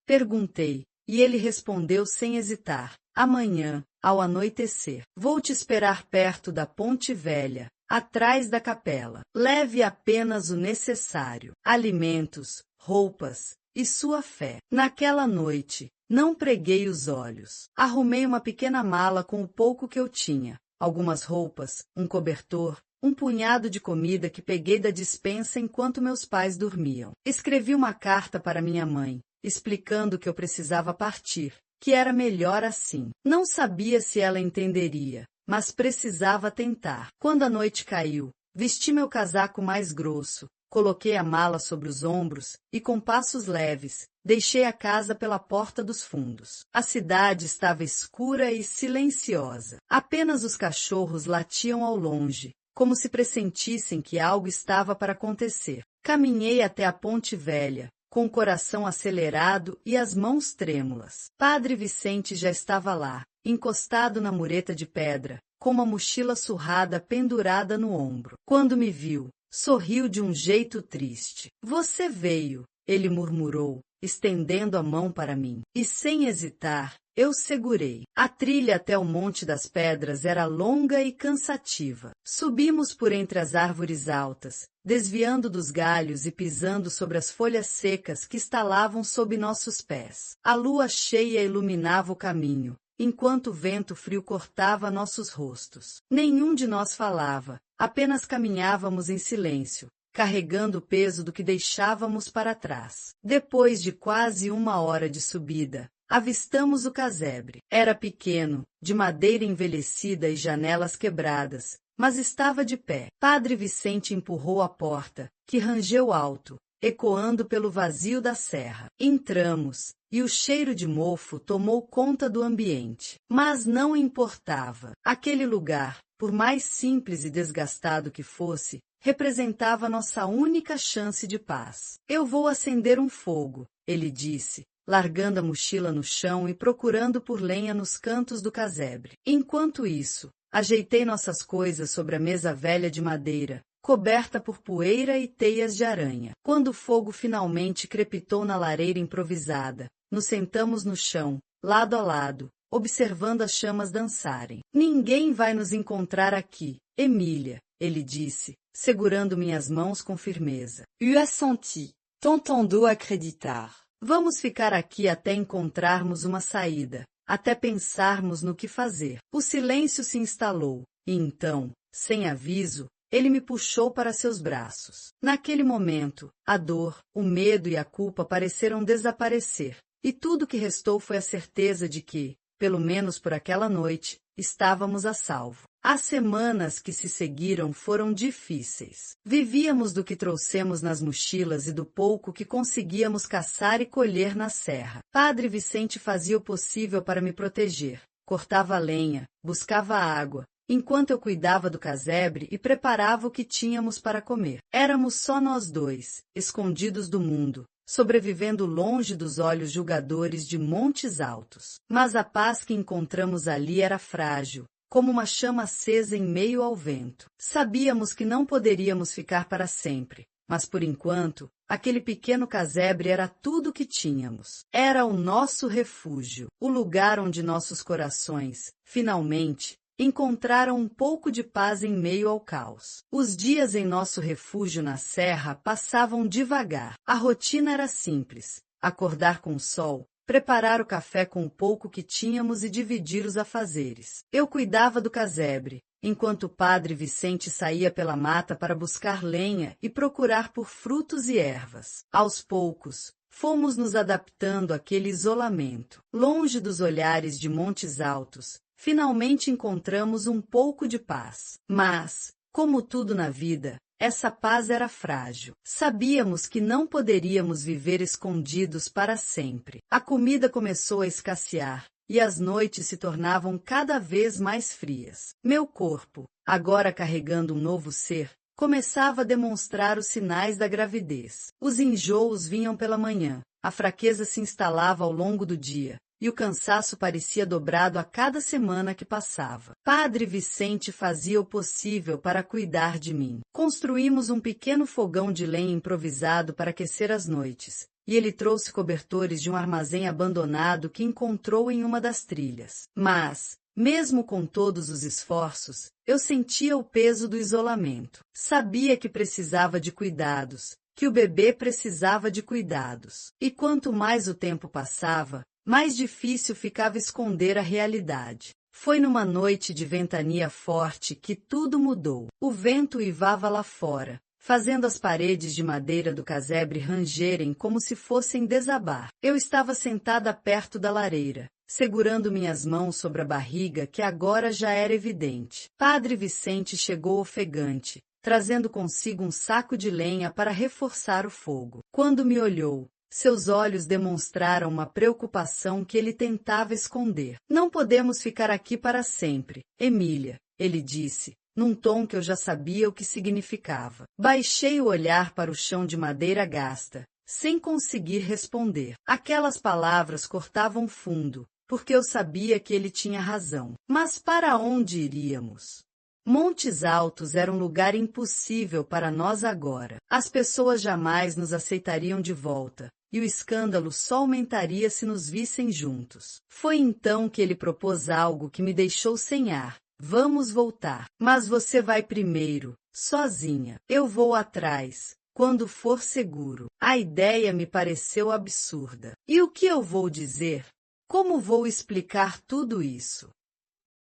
Perguntei, e ele respondeu sem hesitar: amanhã, ao anoitecer. Vou te esperar perto da Ponte Velha, atrás da capela. Leve apenas o necessário: alimentos, roupas e sua fé. Naquela noite, não preguei os olhos. Arrumei uma pequena mala com o pouco que eu tinha, algumas roupas, um cobertor, um punhado de comida que peguei da despensa enquanto meus pais dormiam. Escrevi uma carta para minha mãe, explicando que eu precisava partir, que era melhor assim. Não sabia se ela entenderia, mas precisava tentar. Quando a noite caiu, vesti meu casaco mais grosso, coloquei a mala sobre os ombros e, com passos leves, deixei a casa pela porta dos fundos. A cidade estava escura e silenciosa. Apenas os cachorros latiam ao longe, como se pressentissem que algo estava para acontecer. Caminhei até a ponte velha, com o coração acelerado e as mãos trêmulas. Padre Vicente já estava lá, encostado na mureta de pedra, com uma mochila surrada pendurada no ombro. Quando me viu, sorriu de um jeito triste. "Você veio", ele murmurou, estendendo a mão para mim. E sem hesitar, eu segurei. A trilha até o Monte das Pedras era longa e cansativa. Subimos por entre as árvores altas, desviando dos galhos e pisando sobre as folhas secas que estalavam sob nossos pés. A lua cheia iluminava o caminho, enquanto o vento frio cortava nossos rostos. Nenhum de nós falava, apenas caminhávamos em silêncio, carregando o peso do que deixávamos para trás. Depois de quase 1 hora de subida, avistamos o casebre. Era pequeno, de madeira envelhecida e janelas quebradas, mas estava de pé. Padre Vicente empurrou a porta, que rangeu alto, ecoando pelo vazio da serra. Entramos, e o cheiro de mofo tomou conta do ambiente. Mas não importava. Aquele lugar, por mais simples e desgastado que fosse, representava nossa única chance de paz. "Eu vou acender um fogo", ele disse, largando a mochila no chão e procurando por lenha nos cantos do casebre. Enquanto isso, ajeitei nossas coisas sobre a mesa velha de madeira, coberta por poeira e teias de aranha. Quando o fogo finalmente crepitou na lareira improvisada, nos sentamos no chão, lado a lado, observando as chamas dançarem. "Ninguém vai nos encontrar aqui, Emília", ele disse, segurando minhas mãos com firmeza. Eu assenti, tentando acreditar. "Vamos ficar aqui até encontrarmos uma saída, até pensarmos no que fazer." O silêncio se instalou, e então, sem aviso, ele me puxou para seus braços. Naquele momento, a dor, o medo e a culpa pareceram desaparecer, e tudo que restou foi a certeza de que, pelo menos por aquela noite, estávamos a salvo. As semanas que se seguiram foram difíceis. Vivíamos do que trouxemos nas mochilas e do pouco que conseguíamos caçar e colher na serra. Padre Vicente fazia o possível para me proteger. Cortava lenha, buscava água, enquanto eu cuidava do casebre e preparava o que tínhamos para comer. Éramos só nós dois, escondidos do mundo, sobrevivendo longe dos olhos julgadores de montes altos. Mas a paz que encontramos ali era frágil, como uma chama acesa em meio ao vento. Sabíamos que não poderíamos ficar para sempre, mas por enquanto, aquele pequeno casebre era tudo o que tínhamos. Era o nosso refúgio, o lugar onde nossos corações, finalmente, encontraram um pouco de paz em meio ao caos. Os dias em nosso refúgio na serra passavam devagar. A rotina era simples: acordar com o sol, preparar o café com o pouco que tínhamos e dividir os afazeres. Eu cuidava do casebre, enquanto o Padre Vicente saía pela mata para buscar lenha e procurar por frutos e ervas. Aos poucos, fomos nos adaptando àquele isolamento. Longe dos olhares de montes altos, finalmente encontramos um pouco de paz. Mas, como tudo na vida, essa paz era frágil. Sabíamos que não poderíamos viver escondidos para sempre. A comida começou a escassear, e as noites se tornavam cada vez mais frias. Meu corpo, agora carregando um novo ser, começava a demonstrar os sinais da gravidez. Os enjoos vinham pela manhã, a fraqueza se instalava ao longo do dia, e o cansaço parecia dobrado a cada semana que passava. Padre Vicente fazia o possível para cuidar de mim. Construímos um pequeno fogão de lenha improvisado para aquecer as noites, e ele trouxe cobertores de um armazém abandonado que encontrou em uma das trilhas. Mas, mesmo com todos os esforços, eu sentia o peso do isolamento. Sabia que precisava de cuidados, que o bebê precisava de cuidados. E quanto mais o tempo passava, mais difícil ficava esconder a realidade. Foi numa noite de ventania forte que tudo mudou. O vento uivava lá fora, fazendo as paredes de madeira do casebre rangerem como se fossem desabar. Eu estava sentada perto da lareira, segurando minhas mãos sobre a barriga que agora já era evidente. Padre Vicente chegou ofegante, trazendo consigo um saco de lenha para reforçar o fogo. Quando me olhou, seus olhos demonstraram uma preocupação que ele tentava esconder. Não podemos ficar aqui para sempre, Emília, ele disse, num tom que eu já sabia o que significava. Baixei o olhar para o chão de madeira gasta, sem conseguir responder. Aquelas palavras cortavam fundo, porque eu sabia que ele tinha razão. Mas para onde iríamos? Montes Altos era um lugar impossível para nós agora. As pessoas jamais nos aceitariam de volta, e o escândalo só aumentaria se nos vissem juntos. Foi então que ele propôs algo que me deixou sem ar. Vamos voltar. Mas você vai primeiro, sozinha. Eu vou atrás, quando for seguro. A ideia me pareceu absurda. E o que eu vou dizer? Como vou explicar tudo isso?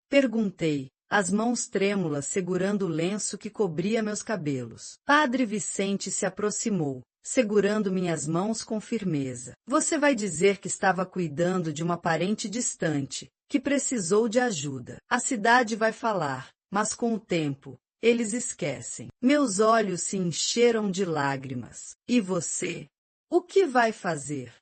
Perguntei, as mãos trêmulas segurando o lenço que cobria meus cabelos. Padre Vicente se aproximou, segurando minhas mãos com firmeza. Você vai dizer que estava cuidando de uma parente distante, que precisou de ajuda. A cidade vai falar, mas com o tempo, eles esquecem. Meus olhos se encheram de lágrimas. E você? O que vai fazer?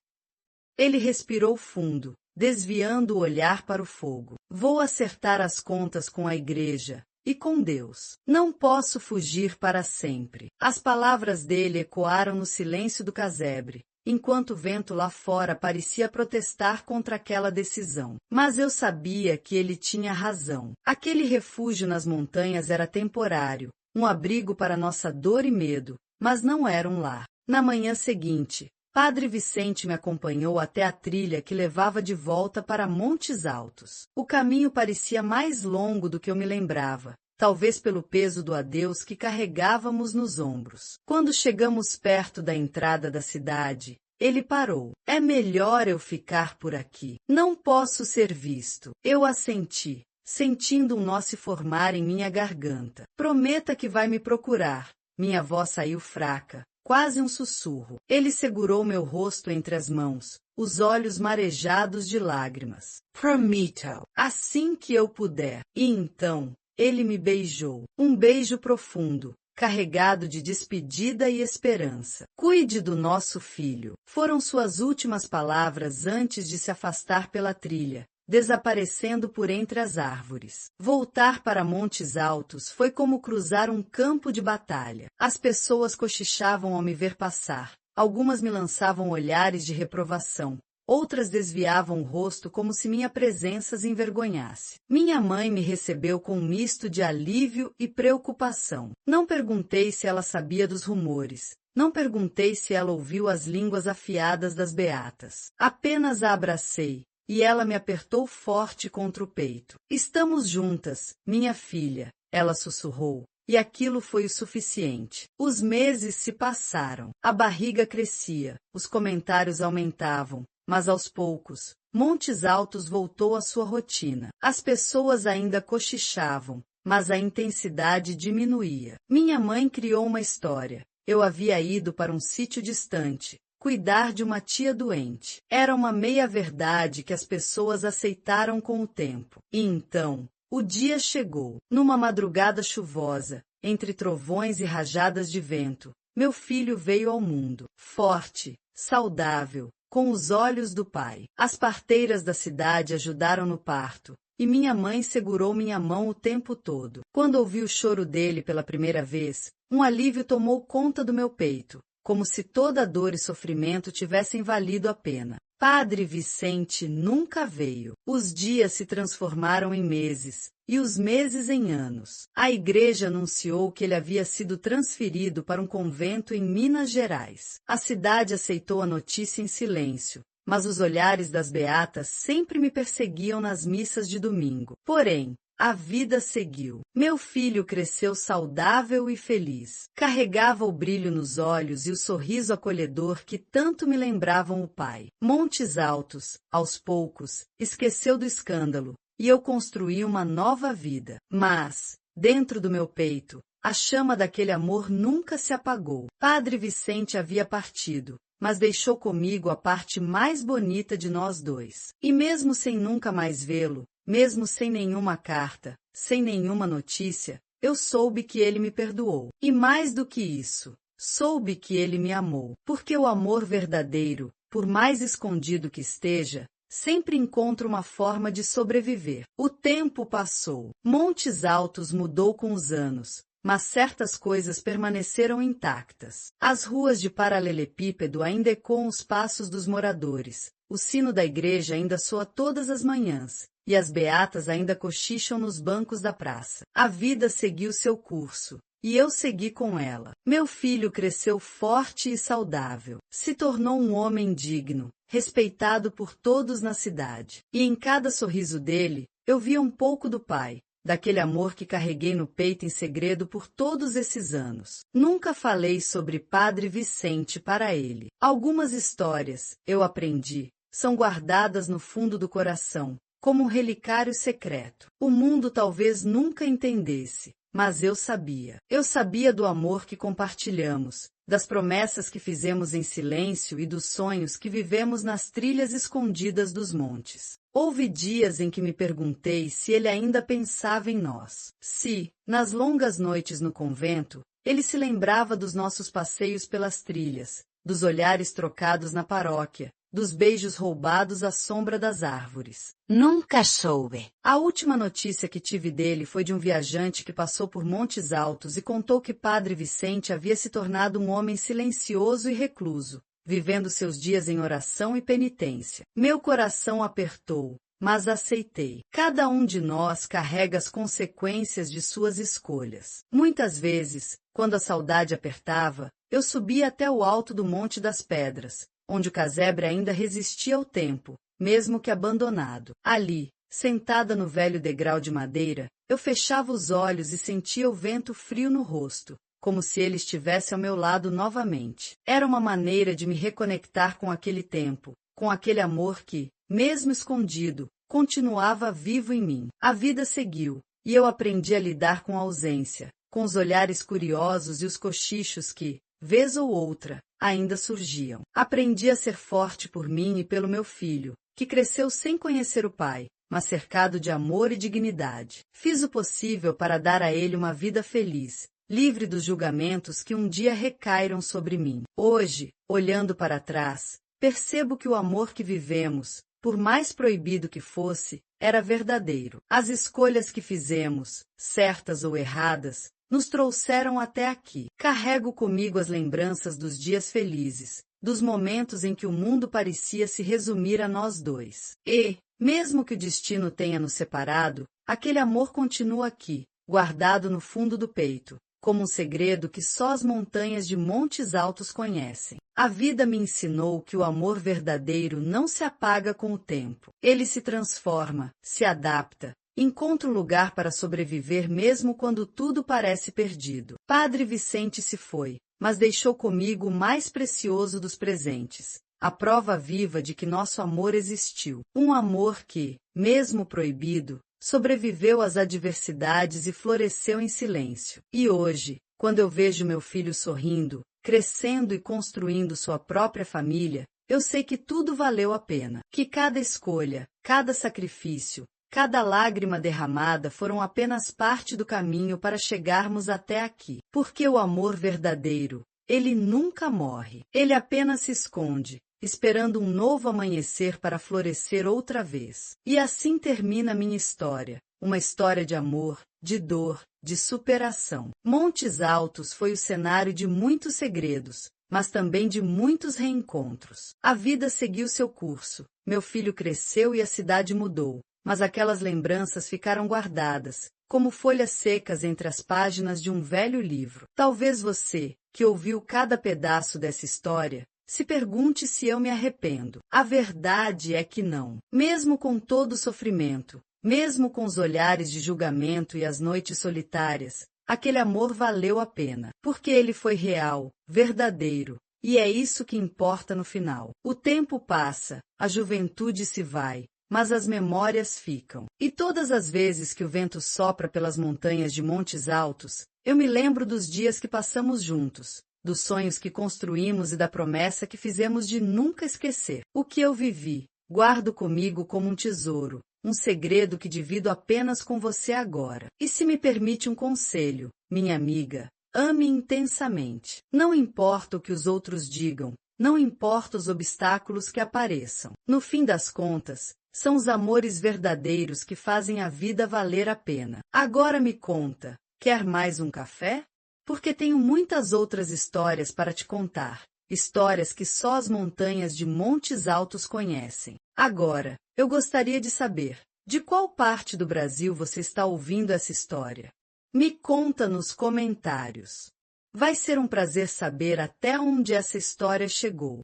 Ele respirou fundo, desviando o olhar para o fogo. Vou acertar as contas com a igreja e com Deus. Não posso fugir para sempre. As palavras dele ecoaram no silêncio do casebre, enquanto o vento lá fora parecia protestar contra aquela decisão. Mas eu sabia que ele tinha razão. Aquele refúgio nas montanhas era temporário, um abrigo para nossa dor e medo, mas não era um lar. Na manhã seguinte, Padre Vicente me acompanhou até a trilha que levava de volta para Montes Altos. O caminho parecia mais longo do que eu me lembrava, talvez pelo peso do adeus que carregávamos nos ombros. Quando chegamos perto da entrada da cidade, ele parou. É melhor eu ficar por aqui. Não posso ser visto. Eu assenti, sentindo um nó se formar em minha garganta. Prometa que vai me procurar. Minha voz saiu fraca. Quase um sussurro. Ele segurou meu rosto entre as mãos, os olhos marejados de lágrimas. Prometo. Assim que eu puder. E então, ele me beijou. Um beijo profundo, carregado de despedida e esperança. Cuide do nosso filho. Foram suas últimas palavras antes de se afastar pela trilha, desaparecendo por entre as árvores. Voltar para Montes Altos foi como cruzar um campo de batalha. As pessoas cochichavam ao me ver passar. Algumas me lançavam olhares de reprovação. Outras desviavam o rosto como se minha presença as envergonhasse. Minha mãe me recebeu com um misto de alívio e preocupação. Não perguntei se ela sabia dos rumores. Não perguntei se ela ouviu as línguas afiadas das beatas. Apenas a abracei. E ela me apertou forte contra o peito. Estamos juntas, minha filha, ela sussurrou, e aquilo foi o suficiente. Os meses se passaram, a barriga crescia, os comentários aumentavam, mas aos poucos, Montes Altos voltou à sua rotina. As pessoas ainda cochichavam, mas a intensidade diminuía. Minha mãe criou uma história. Eu havia ido para um sítio distante, cuidar de uma tia doente. Era uma meia-verdade que as pessoas aceitaram com o tempo. E então, o dia chegou. Numa madrugada chuvosa, entre trovões e rajadas de vento, meu filho veio ao mundo. Forte, saudável, com os olhos do pai. As parteiras da cidade ajudaram no parto, e minha mãe segurou minha mão o tempo todo. Quando ouvi o choro dele pela primeira vez, um alívio tomou conta do meu peito, como se toda dor e sofrimento tivessem valido a pena. Padre Vicente nunca veio. Os dias se transformaram em meses, e os meses em anos. A igreja anunciou que ele havia sido transferido para um convento em Minas Gerais. A cidade aceitou a notícia em silêncio, mas os olhares das beatas sempre me perseguiam nas missas de domingo. Porém, a vida seguiu. Meu filho cresceu saudável e feliz. Carregava o brilho nos olhos e o sorriso acolhedor que tanto me lembravam o pai. Montes Altos, aos poucos, esqueceu do escândalo, e eu construí uma nova vida. Mas, dentro do meu peito, a chama daquele amor nunca se apagou. Padre Vicente havia partido, mas deixou comigo a parte mais bonita de nós dois. E mesmo sem nunca mais vê-lo, mesmo sem nenhuma carta, sem nenhuma notícia, eu soube que ele me perdoou. E mais do que isso, soube que ele me amou. Porque o amor verdadeiro, por mais escondido que esteja, sempre encontra uma forma de sobreviver. O tempo passou. Montes Altos mudou com os anos, mas certas coisas permaneceram intactas. As ruas de paralelepípedo ainda ecoam os passos dos moradores, o sino da igreja ainda soa todas as manhãs, e as beatas ainda cochicham nos bancos da praça. A vida seguiu seu curso, e eu segui com ela. Meu filho cresceu forte e saudável, se tornou um homem digno, respeitado por todos na cidade. E em cada sorriso dele, eu via um pouco do pai, daquele amor que carreguei no peito em segredo por todos esses anos. Nunca falei sobre Padre Vicente para ele. Algumas histórias, eu aprendi, são guardadas no fundo do coração, como um relicário secreto. O mundo talvez nunca entendesse, mas eu sabia. Eu sabia do amor que compartilhamos, das promessas que fizemos em silêncio e dos sonhos que vivemos nas trilhas escondidas dos montes. Houve dias em que me perguntei se ele ainda pensava em nós. Se, nas longas noites no convento, ele se lembrava dos nossos passeios pelas trilhas, dos olhares trocados na paróquia, dos beijos roubados à sombra das árvores. Nunca soube. A última notícia que tive dele foi de um viajante que passou por Montes Altos e contou que Padre Vicente havia se tornado um homem silencioso e recluso, vivendo seus dias em oração e penitência. Meu coração apertou, mas aceitei. Cada um de nós carrega as consequências de suas escolhas. Muitas vezes, quando a saudade apertava, eu subia até o alto do Monte das Pedras, onde o casebre ainda resistia ao tempo, mesmo que abandonado. Ali, sentada no velho degrau de madeira, eu fechava os olhos e sentia o vento frio no rosto, como se ele estivesse ao meu lado novamente. Era uma maneira de me reconectar com aquele tempo, com aquele amor que, mesmo escondido, continuava vivo em mim. A vida seguiu, e eu aprendi a lidar com a ausência, com os olhares curiosos e os cochichos que, vez ou outra, ainda surgiam. Aprendi a ser forte por mim e pelo meu filho, que cresceu sem conhecer o pai, mas cercado de amor e dignidade. Fiz o possível para dar a ele uma vida feliz, livre dos julgamentos que um dia recaíram sobre mim. Hoje, olhando para trás, percebo que o amor que vivemos, por mais proibido que fosse, era verdadeiro. As escolhas que fizemos, certas ou erradas, nos trouxeram até aqui. Carrego comigo as lembranças dos dias felizes, dos momentos em que o mundo parecia se resumir a nós dois. E, mesmo que o destino tenha nos separado, aquele amor continua aqui, guardado no fundo do peito, como um segredo que só as montanhas de Montes Altos conhecem. A vida me ensinou que o amor verdadeiro não se apaga com o tempo. Ele se transforma, se adapta, encontra um lugar para sobreviver mesmo quando tudo parece perdido. Padre Vicente se foi, mas deixou comigo o mais precioso dos presentes, a prova viva de que nosso amor existiu. Um amor que, mesmo proibido, sobreviveu às adversidades e floresceu em silêncio. E hoje, quando eu vejo meu filho sorrindo, crescendo e construindo sua própria família, eu sei que tudo valeu a pena. Que cada escolha, cada sacrifício, cada lágrima derramada foram apenas parte do caminho para chegarmos até aqui. Porque o amor verdadeiro, ele nunca morre. Ele apenas se esconde, esperando um novo amanhecer para florescer outra vez. E assim termina minha história. Uma história de amor, de dor, de superação. Montes Altos foi o cenário de muitos segredos, mas também de muitos reencontros. A vida seguiu seu curso. Meu filho cresceu e a cidade mudou. Mas aquelas lembranças ficaram guardadas, como folhas secas entre as páginas de um velho livro. Talvez você, que ouviu cada pedaço dessa história, se pergunte se eu me arrependo. A verdade é que não. Mesmo com todo o sofrimento, mesmo com os olhares de julgamento e as noites solitárias, aquele amor valeu a pena, porque ele foi real, verdadeiro, e é isso que importa no final. O tempo passa, a juventude se vai, mas as memórias ficam. E todas as vezes que o vento sopra pelas montanhas de Montes Altos, eu me lembro dos dias que passamos juntos, dos sonhos que construímos e da promessa que fizemos de nunca esquecer. O que eu vivi, guardo comigo como um tesouro, um segredo que divido apenas com você agora. E se me permite um conselho, minha amiga, ame intensamente. Não importa o que os outros digam, não importa os obstáculos que apareçam. No fim das contas, são os amores verdadeiros que fazem a vida valer a pena. Agora me conta, quer mais um café? Porque tenho muitas outras histórias para te contar. Histórias que só as montanhas de Montes Altos conhecem. Agora, eu gostaria de saber, de qual parte do Brasil você está ouvindo essa história? Me conta nos comentários. Vai ser um prazer saber até onde essa história chegou.